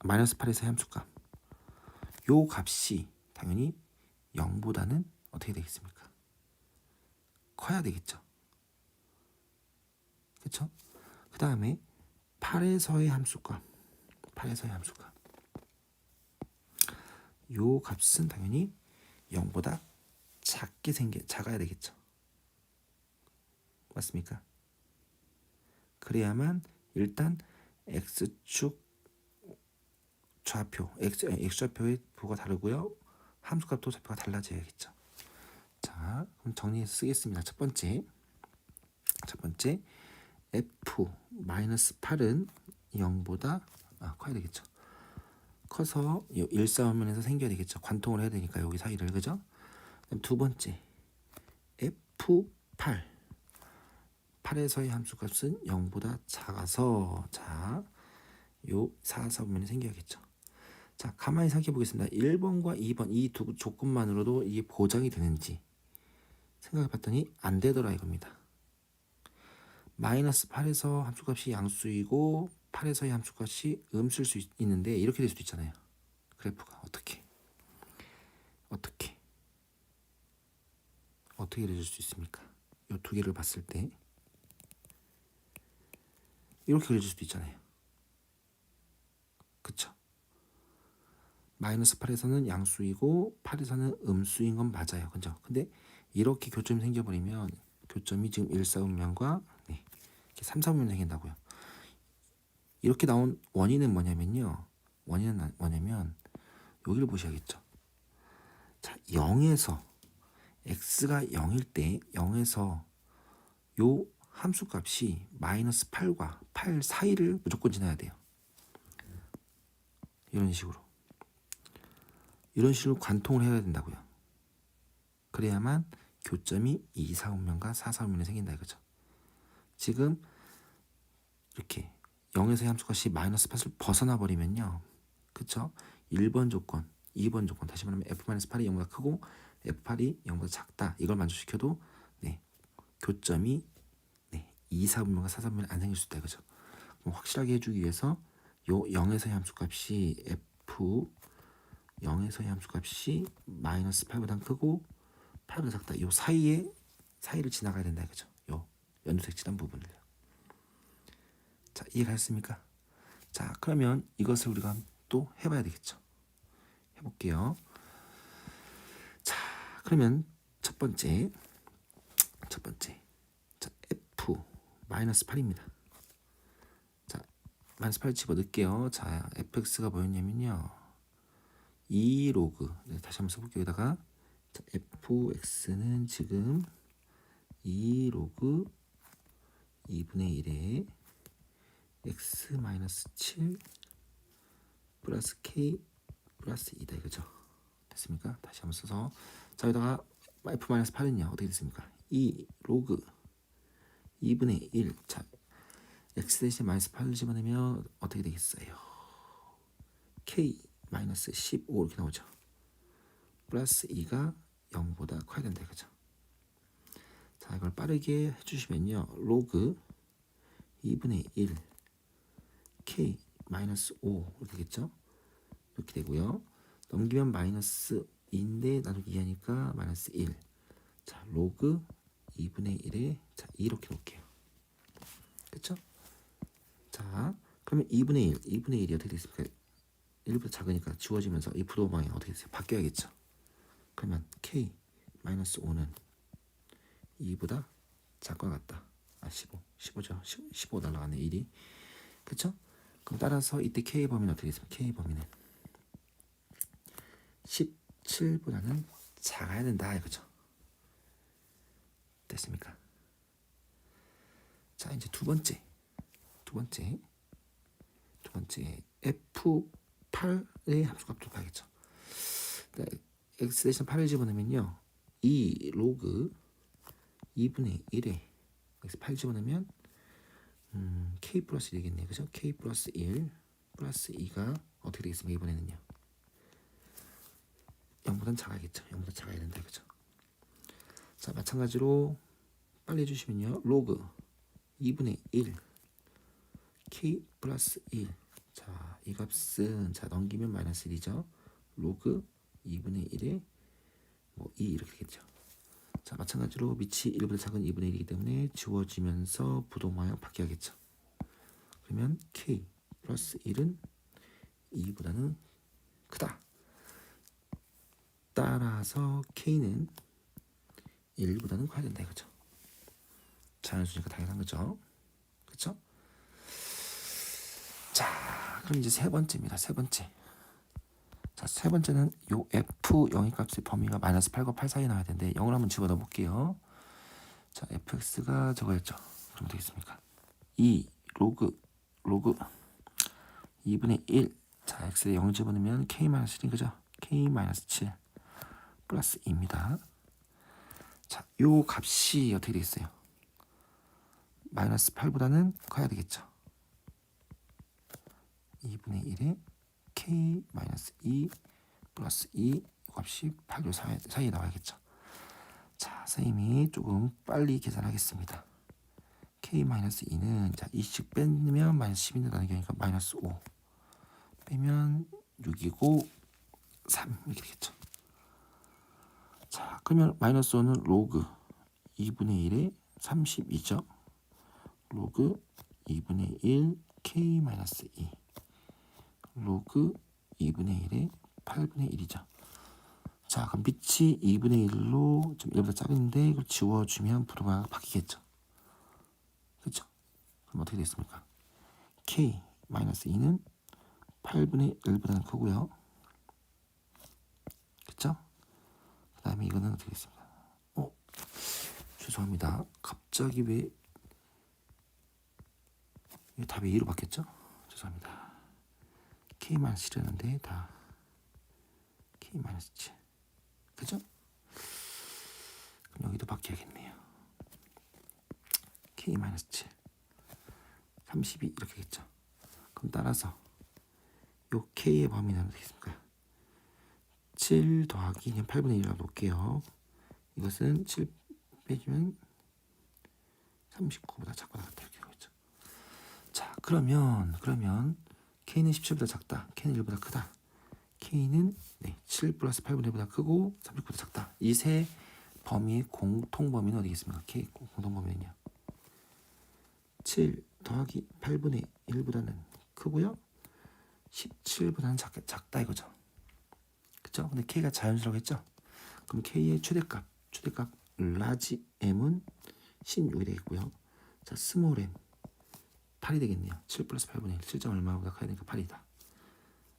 마이너스 8에서의 함수값. 요 값이 당연히 0보다는 어떻게 되겠습니까? 커야 되겠죠. 그렇죠? 그 다음에 8에서의 함수값. 요 값은 당연히 0보다 작아야 되겠죠. 맞습니까? 그래야만 일단 x축 좌표, x좌표의 부가 다르고요. 함수값도 좌표가 달라져야겠죠. 자, 그럼 정리해서 쓰겠습니다. 첫 번째 f-8은 0보다 커야 되겠죠. 커서 1, 4분면에서 생겨야 되겠죠. 관통을 해야 되니까 여기 사이를, 그죠? 그럼 두 번째 f8 8에서의 함수값은 0보다 작아서 자, 요 4, 4분면이 생겨야겠죠. 자, 가만히 생각해 보겠습니다. 1번과 2번 이 두 조건만으로도 이게 보장이 되는지 생각해 봤더니 안 되더라 이겁니다. 마이너스 8에서 함수값이 양수이고 8에서의 함수값이 음수일 수 있는데 이렇게 될 수도 있잖아요. 그래프가 어떻게 그려질 수 있습니까? 이 두 개를 봤을 때 이렇게 그려질 수도 있잖아요. 그쵸? 마이너스 8에서는 양수이고 8에서는 음수인 건 맞아요. 그죠? 근데 이렇게 교점이 생겨버리면 교점이 지금 1, 4분면과 3, 4분면 생긴다고요. 이렇게 나온 원인은 뭐냐면 여기를 보셔야겠죠. 자, 0에서 x가 0일 때 0에서 요 함수값이 마이너스 8과 8 사이를 무조건 지나야 돼요. 이런 식으로 관통을 해야 된다고요. 그래야만 교점이 2, 4, 5면과 4, 4, 5면이 생긴다 이거죠. 지금 이렇게 0에서 함수값이 마이너스 8을 벗어나 버리면요. 그쵸? 1번 조건, 2번 조건, 다시 말하면 f-8이 0보다 크고 f8이 0보다 작다. 이걸 만족시켜도 네, 교점이 2, 4, 5면과 4, 4, 5면이 안 생길 수 있다 이거죠. 그럼 확실하게 해주기 위해서 요 0에서의 함수값이 f 0에서의 함수값이 마이너스 8보다 크고 8보다 작다. 요 사이를 지나가야 된다 이거죠. 요 연두색 칠한 부분을요. 자, 이해가셨습니까? 자, 그러면 이것을 우리가 또 해봐야 되겠죠. 해볼게요. 자, 그러면 첫 번째 자, f 마이너스 8입니다. 자, 마이너스 8 집어넣을게요. 자, fx가 뭐였냐면요. 2 로그, 네, 다시 한번 써볼게요. 여기다가 자, fx는 지금 2 로그 2분의 1에 x 마이너스 7 플러스 k 플러스 2다 이거죠. 됐습니까? 다시 한번 써서 자, 여기다가 f 마이너스 8은요 어떻게 됐습니까? 2 로그 2분의 1. 자, x 대신 마이너스 8을 집어내면 어떻게 되겠어요? k 마이너스 15 이렇게 나오죠. 플러스 2가 0보다 커야 된다 이거죠. 자, 이걸 빠르게 해주시면요. 로그 2분의 1 k 마이너스 5 이렇게 되겠죠. 이렇게 되고요. 넘기면 마이너스 2인데 나누기 2하니까 마이너스 1. 자, 로그 2분의 1에 자, 2 이렇게 놓을게요. 그쵸? 자, 그러면 2분의 1이 어떻게 되겠습니까? 1보다 작으니까 지워지면서 이 부도방이 어떻게 되세요? 바뀌어야겠죠. 그러면 k 마이너스 5는 2보다 작과 같다. 15죠. 15 날라가네 1이. 그쵸? 그럼 따라서 이때 k 범위는 어떻게 되겠습니까? k 범위는 17보다는 작아야 된다 이거죠. 됐습니까? 자, 이제 두 번째 f8의 함수값도 봐야겠죠. x 대신 8을 집어넣으면요 2 로그 2분의 1에 x 8 집어넣으면 k 플러스 1 되겠네요. 그죠? k 플러스 1 플러스 2가 어떻게 되겠습니까? 이번에는요 0보다는 작아야겠죠. 0보다 작아야 된다. 그죠? 자, 마찬가지로 빨리 해주시면요 로그 2분의 1 k 플러스 1. 자, 이 값은 자 넘기면 마이너스 1이죠. 로그 2분의 1에 뭐 2 이렇게 되겠죠. 자, 마찬가지로 밑이 1보다 작은 2분의 1이기 때문에 지워지면서 부동 모양 바뀌어야겠죠. 그러면 k 플러스 1은 2보다는 크다. 따라서 k는 1보다는 커야 된다 이거죠. 자연수니까 당연한 거죠. 그렇죠? 자, 그럼 이제 세 번째입니다. 세 번째. 자, 세 번째는 요 f 영의 값의 범위가 마이너스 8과 8 사이에 나와야 되는데 0을 한번 집어넣어 볼게요. 자, fx가 저거였죠. 그럼 되겠습니까? 2 로그 2분의 1. 자, x에 0을 집어넣으면 k-1인 거죠. k-7 플러스 2입니다. 자, 요 값이 어떻게 되겠어요? 마이너스 8보다는 커야 되겠죠. 2분의 1에 k-2 플러스 2 값이 8요 사이에 나와야겠죠. 자, 선생님이 조금 빨리 계산하겠습니다. k-2는 자 20 빼면 마이너스 10인데 나누기 하니까 마이너스 5 빼면 6이고 3 이렇게 되겠죠. 자, 그러면 마이너스 5는 로그 2분의 1에 32죠. 로그 2분의 1 k-2 로그 2분의 1에 8분의 1이죠. 자, 그럼 밑이 2분의 1로 좀 1보다 작은데 이걸 지워주면 부동화가 바뀌겠죠. 그렇죠? 그럼 어떻게 되겠습니까? k-2는 8분의 1보다는 크고요. 그렇죠? 그 다음에 이거는 어떻게 되겠습니까? 죄송합니다. 갑자기 갑자기 왜 이거 답이 A로 바뀌었죠? 죄송합니다. K-7였는데 다 K-7 그죠? 그럼 여기도 바뀌어야겠네요. K-7 32 이렇게 겠죠. 그럼 따라서 요 K의 범위는 어떻게 되겠습니까? 7 더하기 그냥 8분의 1이라고 놓을게요. 이것은 7 빼주면 39보다 작거나 같다 이렇게 되겠죠. 자 그러면 K는 17보다 작다. K는 1보다 크다. K는 7 플러스 8분의 1보다 크고 39보다 작다. 이 세 범위의 공통 범위는 어디겠습니까? K 공통 범위는요. 7 더하기 8분의 1보다는 크고요. 17보다는 작다 이거죠. 그쵸? 근데 K가 자연수라고 했죠? 그럼 K의 최대값 라지 M은 16이 되겠고요. 자, 스몰 M 8이 되겠네요. 7 플러스 8분의 1. 7점 얼마보다 커야 되니까 8이다.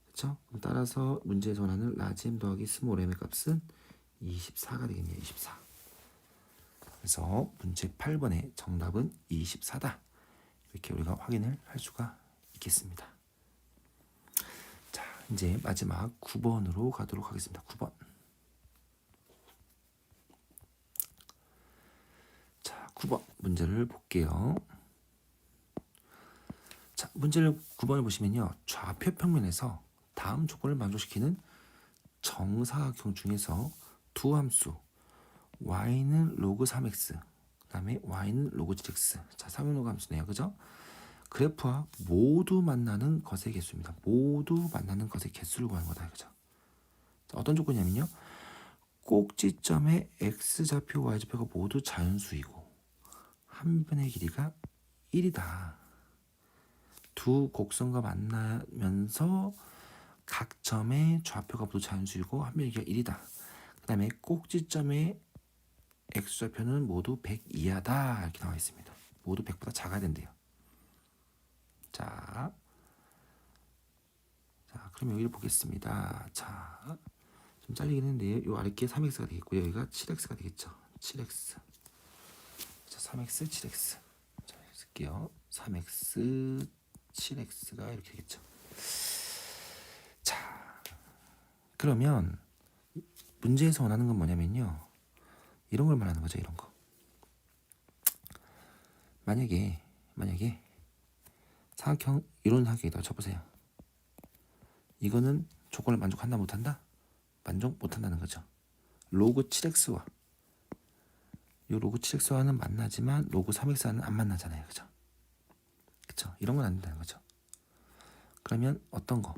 그쵸? 그럼 따라서 문제에서 원하는 라지 M 더하기 스몰 M의 값은 24가 되겠네요. 24. 그래서 문제 8번의 정답은 24다. 이렇게 우리가 확인을 할 수가 있겠습니다. 자, 이제 마지막 9번으로 가도록 하겠습니다. 9번. 자, 9번 문제를 볼게요. 자, 문제를 9번을 보시면요. 좌표 평면에서 다음 조건을 만족시키는 정사각형 중에서 두 함수 y는 로그 3x 그 다음에 y는 로그 7x 자, 삼용로그 함수네요. 그죠? 그래프와 모두 만나는 것의 개수입니다. 모두 만나는 것의 개수를 구하는 거다. 그죠? 자, 어떤 조건이냐면요. 꼭지점의 x좌표, y좌표가 모두 자연수이고 한 변의 길이가 1이다. 두 곡선과 만나면서 각 점의 좌표가 모두 자연수이고 한 변의 길이가 1이다. 그 다음에 꼭지점의 x좌표는 모두 100 이하다. 이렇게 나와 있습니다. 모두 100보다 작아야 된대요. 자, 그럼 여기를 보겠습니다. 자, 좀 잘리긴 했는데 요 아래께 3x가 되겠고요. 여기가 7x가 되겠죠. 7x. 자, 3x, 7x. 자, 쓸게요. 3x, 7x가 이렇게 되겠죠. 자, 그러면 문제에서 원하는 건 뭐냐면요. 이런 걸 말하는 거죠. 이런 거. 만약에 사각형 이론 사각형이다 쳐보세요. 이거는 조건을 만족한다 못한다? 만족 못한다는 거죠. 로그 7x와 이 로그 7x와는 만나지만 로그 3x와는 안 만나잖아요. 그죠? 그쵸? 이런 건 안 된다는 거죠. 그러면 어떤 거?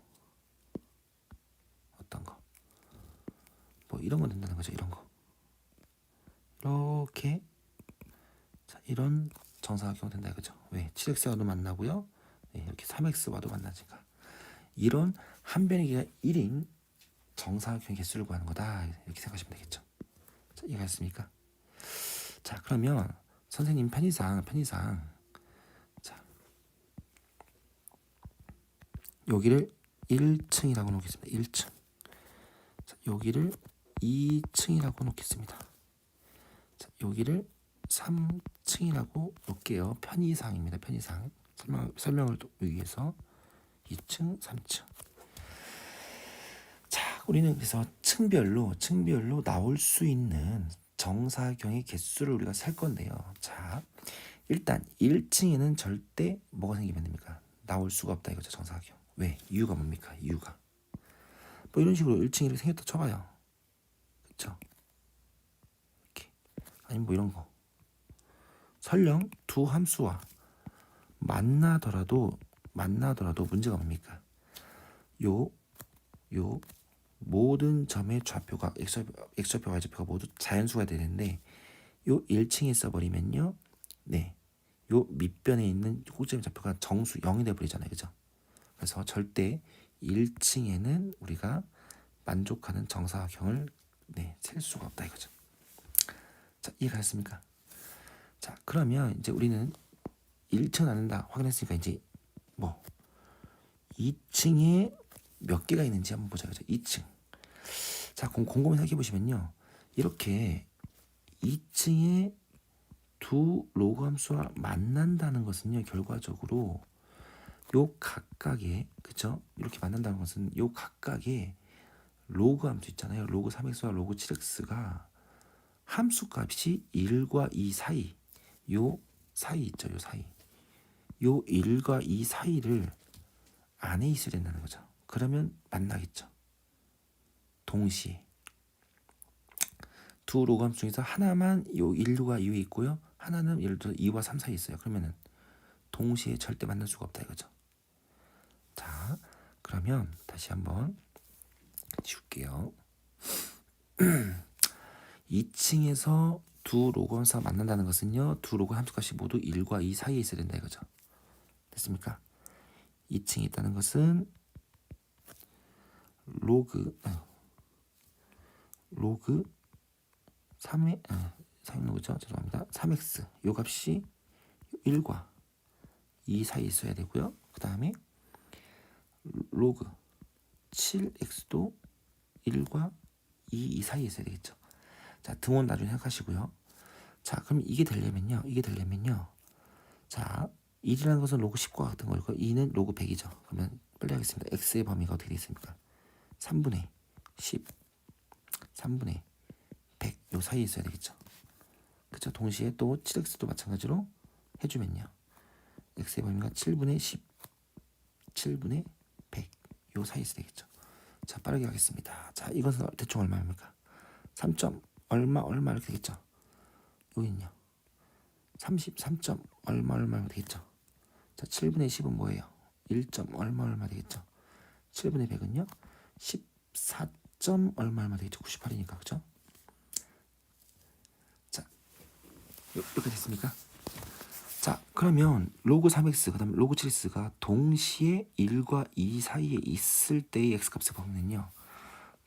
뭐 이런 건 된다는 거죠. 이런 거. 이렇게 자, 이런 정사각형 된다 이거죠. 왜? 7x와도 만나고요. 네, 이렇게 3x와도 만나니까. 이런 한 변의 길이가 1인 정사각형 개수를 구하는 거다. 이렇게 생각하시면 되겠죠. 자, 이해가셨습니까? 자, 그러면 선생님 편의상 자, 여기를 1층이라고 놓겠습니다. 1층. 자, 여기를 2층이라고 놓겠습니다. 자, 여기를 3층이라고 놓을게요. 편의상입니다. 편의상. 설명을 위해서 2층, 3층. 자, 우리는 그래서 층별로 나올 수 있는 정사각형의 개수를 우리가 셀 건데요. 자, 일단 1층에는 절대 뭐가 생기면 됩니까? 나올 수가 없다 이거죠. 정사각형. 왜? 이유가 뭡니까? 이유가. 뭐 이런 식으로 1층이 이렇게 생겼다 쳐봐요. 그쵸? 이렇게. 아니면 뭐 이런 거. 설령 두 함수와 만나더라도 문제가 뭡니까? 요 모든 점의 좌표가 x좌표, y좌표가 모두 자연수가 되는데 요 1층에 써버리면요. 네. 요 밑변에 있는 꼭지점 좌표가 정수 0이 돼버리잖아요. 그죠? 그래서 절대 1층에는 우리가 만족하는 정사각형을 셀 수가 없다 이거죠. 자, 이해가셨습니까? 자, 그러면 이제 우리는 1층 안 된다 확인했으니까 이제 뭐 2층에 몇 개가 있는지 한번 보자. 그죠? 2층. 자, 곰곰이 생각해 보시면요. 이렇게 2층에 두 로그 함수와 만난다는 것은요, 결과적으로 요 각각의, 그쵸? 이렇게 만난다는 것은 요 각각의 로그 함수 있잖아요. 로그 3x와 로그 7x가 함수 값이 1과 2 사이, 요 사이 있죠, 요 사이. 요 1과 2 사이를 안에 있어야 된다는 거죠. 그러면 만나겠죠. 동시에. 두 로그 함수 중에서 하나만 요 1과 2에 있고요. 하나는 예를 들어 2와 3 사이에 있어요. 그러면은 동시에 절대 만날 수가 없다 이거죠. 자, 그러면 다시 한번 지울게요. 2층에서 두 로그 함수가 만난다는 것은요, 두 로그 함수값이 모두 1과 2 사이에 있어야 된다 이거죠. 됐습니까? 2층에 있다는 것은 로그 3의 3로그죠. 죄송합니다. 3x 요 값이 1과 2 사이에 있어야 되고요. 그 다음에 로그 7x도 1과 2 사이에 있어야 되겠죠. 자, 등원 나중에 생각하시고요. 자, 그럼 이게 되려면요. 자, 1이라는 것은 로그 10과 같은 거고 2는 로그 100이죠. 그러면 빨리 하겠습니다. x의 범위가 어떻게 되어 있습니까? 3분의 10, 3분의 100 요 사이에 있어야 되겠죠. 그쵸? 동시에 또 7x도 마찬가지로 해주면요. x의 범위가 7분의 10, 7분의 100 요 사이에 있어야 되겠죠. 자, 빠르게 하겠습니다. 자, 이것은 대충 얼마입니까? 3점 얼마 이렇게 되겠죠. 여기는요. 33점 얼마 되겠죠. 자, 7분의 10은 뭐예요? 1점 얼마 되겠죠. 7분의 100은요. 14점 얼마 되겠죠. 98이니까 그죠? 자, 이렇게 됐습니까? 자, 그러면 로그 3x 그다음에 로그 7x가 동시에 1과 2 사이에 있을 때의 x값의 범위는요.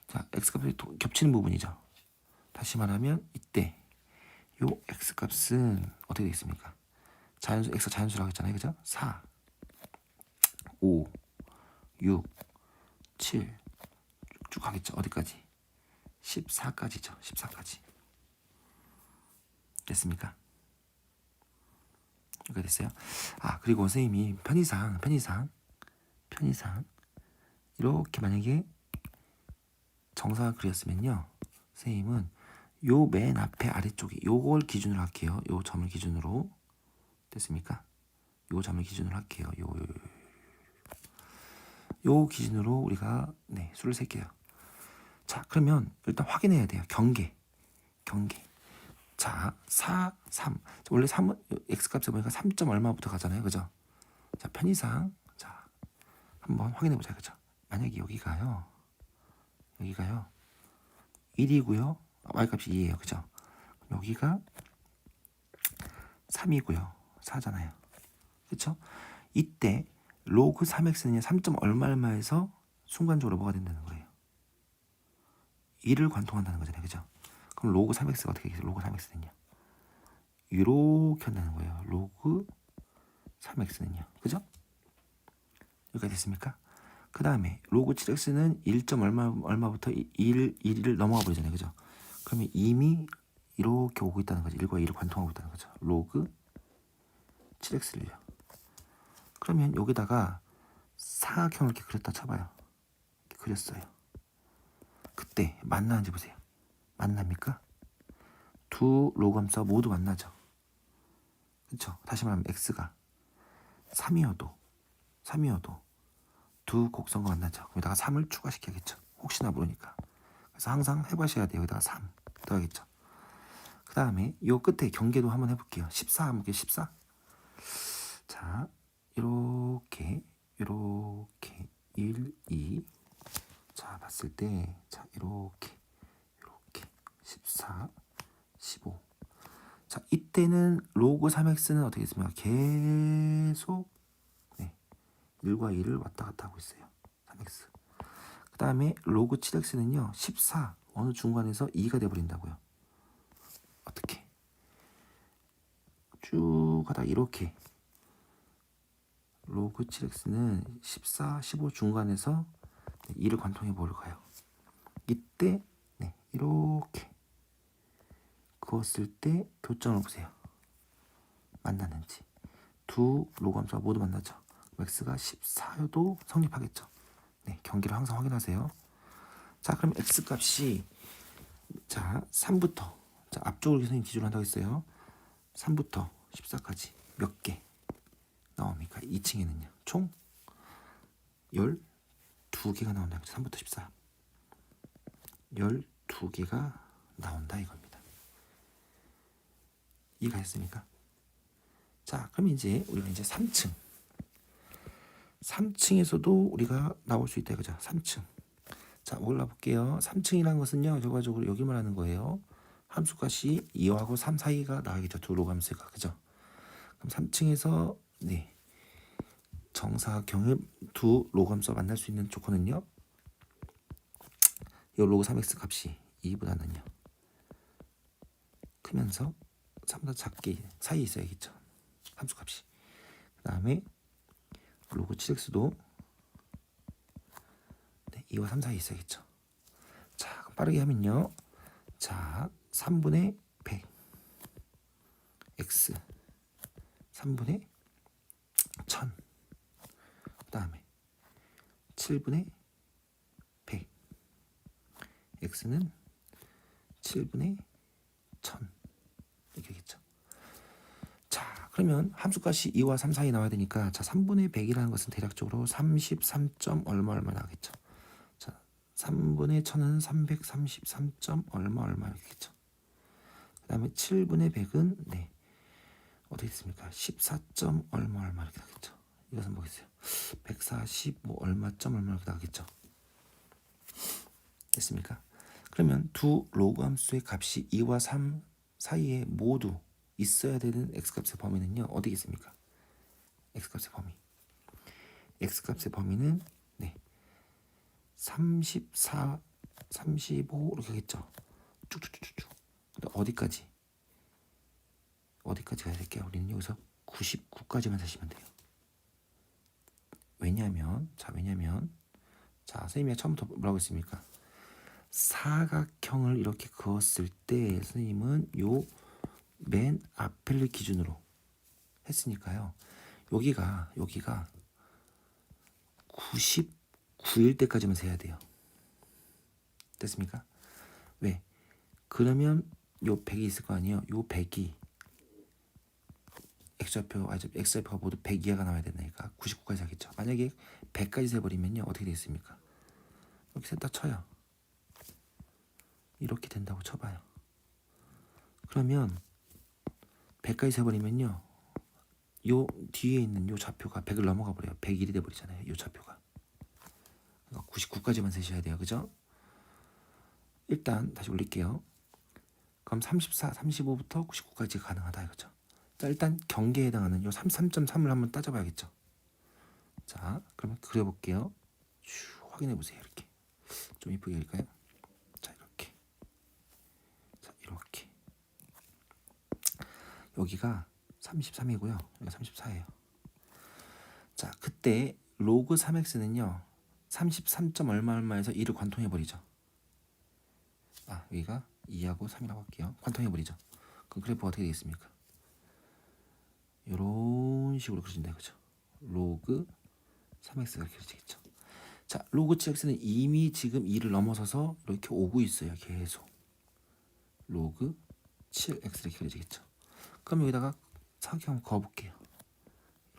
자, x값이 겹치는 부분이죠. 다시 말하면 이때 요 x값은 어떻게 되겠습니까? 자연수 x 자연수라고 했잖아요. 그죠? 4 5 6 7 쭉 가겠죠. 어디까지? 14까지죠. 14까지. 됐습니까? 이렇게 됐어요. 아, 그리고 선생님이 편의상 이렇게 만약에 정사각을 그렸으면요. 선생님은 요 맨 앞에 아래쪽에 요걸 기준으로 할게요. 요 점을 기준으로. 됐습니까? 요 점을 기준으로 할게요. 요 기준으로 우리가 수를 셀게요. 자, 그러면 일단 확인해야 돼요. 경계. 자, 4, 3. 원래 3은 x값에 보니까 3점 얼마부터 가잖아요. 그죠? 자, 편의상 자, 한번 확인해 보자. 그죠? 만약에 여기가요. 1이고요. y값이 2예요. 그죠? 여기가 3이고요. 4잖아요. 그쵸? 이때 로그 3x는요. 3점 얼마에서 순간적으로 뭐가 된다는 거예요? 1을 관통한다는 거잖아요. 그죠? 그럼 로그 3x가 어떻게 되겠어요? 로그 3x는요. 이렇게 한다는 거예요. 로그 3x는요. 그죠? 여기가 됐습니까? 그 다음에 로그 7x는 1점 얼마부터 1을 넘어가 버리잖아요. 그죠? 그러면 이미 이렇게 오고 있다는 거죠. 1과 2를 관통하고 있다는 거죠. 로그 7x를요. 그러면 여기다가 사각형을 이렇게 그렸다 쳐봐요. 이렇게 그렸어요. 그때 만나는지 보세요. 만납니까? 두 로그 함수가 모두 만나죠. 그렇죠? 다시 말하면 x가 3이어도 두 곡선과 만나죠. 여기다가 3을 추가시켜야겠죠. 혹시나 모르니까. 그래서 항상 해보셔야 돼요. 여기다가 3 더하겠죠. 그 다음에 요 끝에 경계도 한번 해볼게요. 14 한번 볼게요. 14. 자, 이렇게 1, 2. 자, 봤을 때 자, 이렇게 14, 15. 자, 이때는 로그 3x는 어떻게 됐습니까? 계속 1과 2를 왔다 갔다 하고 있어요. 3x. 그 다음에 로그 7x는요. 14 어느 중간에서 2가 돼버린다고요. 어떻게? 쭉 가다 이렇게 로그 7x는 14, 15 중간에서 2를 관통해 보러 가요. 이때 이렇게 그었을 때 교점을 보세요. 만나는지. 두 로그함수가 모두 만나죠. x가 14여도 성립하겠죠. 네, 경계를 항상 확인하세요. 자, 그럼 x 값이 자 3부터 자 앞쪽을 선생님 기준으로 한다고 했어요. 3부터 14까지 몇 개 나옵니까? 2층에는요. 총 12개가 나온다. 3부터 14. 12개가 나온다 이겁니다. 이해가 됐습니까? 자, 그럼 이제 우리가 이제 3층. 3층에서도 우리가 나올 수 있다 이거죠. 3층. 자, 올라볼게요. 3층이라는 것은요. 결과적으로 여기만 하는 거예요. 함수값이 2하고 3 사이가 나와야겠죠. 두 로그함수가. 그죠? 그럼 3층에서 네. 정사각형의 두 로그함수가 만날 수 있는 조건은요. 이 로그 3x 값이 2보다는요. 크면서 3보다 작게 사이에 있어야겠죠. 함수값이. 그 다음에 로그 7x도 네, 2와 3 사이에 있어야겠죠. 자, 그럼 빠르게 하면요. 자, 3분의 100 x 3분의 1000 그 다음에 7분의 100 x는 7분의 1000 이렇게 되겠죠. 자, 그러면 함수값이 2와 3 사이 나와야 되니까 자 3분의 100이라는 것은 대략적으로 33. 얼마 나겠죠. 자 3분의 1000은 333. 얼마 이렇게겠죠. 그 다음에 7분의 100은 네 어떻게 됐습니까? 14. 얼마 이렇게 나겠죠. 이것은 뭐겠어요? 140 뭐 얼마 이렇게 나겠죠. 됐습니까? 그러면 두 로그함수의 값이 2와 3 사이에 모두 있어야 되는 x값의 범위는요. 어디겠습니까? x값의 범위. x값의 범위는 네 34, 35 이렇게 하겠죠. 쭉쭉쭉쭉. 어디까지 가야 될게요? 우리는 여기서 99까지만 사시면 돼요. 왜냐면 자 선생님이 처음부터 뭐라고 했습니까? 사각형을 이렇게 그었을 때 선생님은 요 맨 앞을 기준으로 했으니까요. 여기가 99일 때까지만 세야 돼요. 됐습니까? 왜? 그러면 요 100이 있을 거 아니에요. 요 100이 x좌표가 모두 100 이하가 나와야 된다니까 99까지 하겠죠. 만약에 100까지 세버리면요. 어떻게 되겠습니까? 이렇게 셋다 쳐요. 이렇게 된다고 쳐봐요. 그러면 100까지 세버리면요. 요 뒤에 있는 요 좌표가 100을 넘어가 버려요. 101이 돼버리잖아요. 요 좌표가. 그러니까 99까지만 세셔야 돼요. 그죠? 일단 다시 올릴게요. 그럼 34, 35부터 99까지 가능하다 이거죠. 자, 일단 경계에 해당하는 요 33.3을 한번 따져봐야겠죠. 자, 그러면 그려볼게요. 확인해 보세요. 이렇게 좀 이쁘게 그릴까요? 자, 이렇게. 자, 이렇게. 여기가 33이고요. 여기가 34예요. 자, 그때 로그 3x는요. 33. 얼마에서 2를 관통해 버리죠. 아, 여기가 2하고 3이라고 할게요. 관통해 버리죠. 그럼 그래프가 어떻게 되겠습니까? 이런 식으로 그려진다 이거죠. 로그 3x가 이렇게 그려지겠죠. 자, 로그 7x는 이미 지금 2를 넘어서서 이렇게 오고 있어요. 계속. 로그 7x 이렇게 그려지겠죠. 그럼 여기다가 사각형 그어볼게요.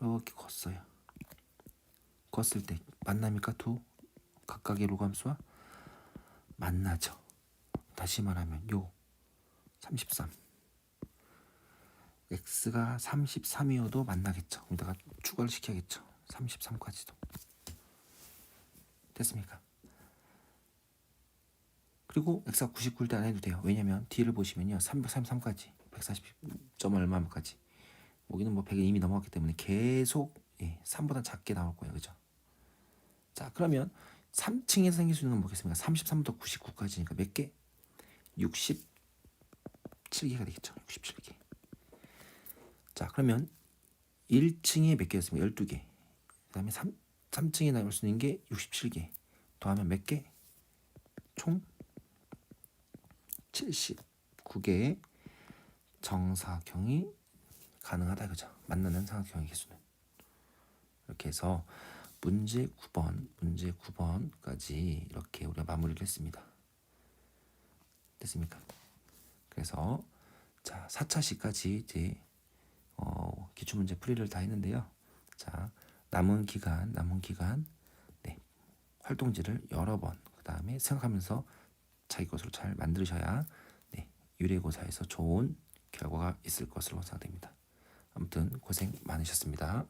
이렇게 걷어요. 걷을 때 만납니까? 두 각각의 로그함수와 만나죠. 다시 말하면 요 33 x가 33이어도 만나겠죠. 여기다가 추가를 시켜야겠죠. 33까지도. 됐습니까? 그리고 x가 99일 때 안 해도 돼요. 왜냐면 뒤를 보시면요. 333까지 140. 얼마까지 여기는 뭐 100이 이미 넘어갔기 때문에 계속 3보다 작게 나올 거예요. 그죠? 자, 그러면 3층에서 생길 수 있는 건 뭐겠습니까? 33부터 99까지니까 몇 개? 67개가 되겠죠. 67개. 자, 그러면 1층에 몇 개였습니까? 12개. 그 다음에 3층에 나올 수 있는 게 67개. 더하면 몇 개? 총 79개의 정사각형이 가능하다 그죠? 만나는 삼각형의 개수는. 이렇게 해서 문제 9번까지 이렇게 우리가 마무리를 했습니다. 됐습니까? 그래서 자 4차 시까지 이제 기출문제 풀이를 다 했는데요. 자 남은 기간 네, 활동지를 여러 번 그 다음에 생각하면서 자기 것으로 잘 만드셔야 네, 유래고사에서 좋은 결과가 있을 것으로 생각됩니다. 아무튼 고생 많으셨습니다.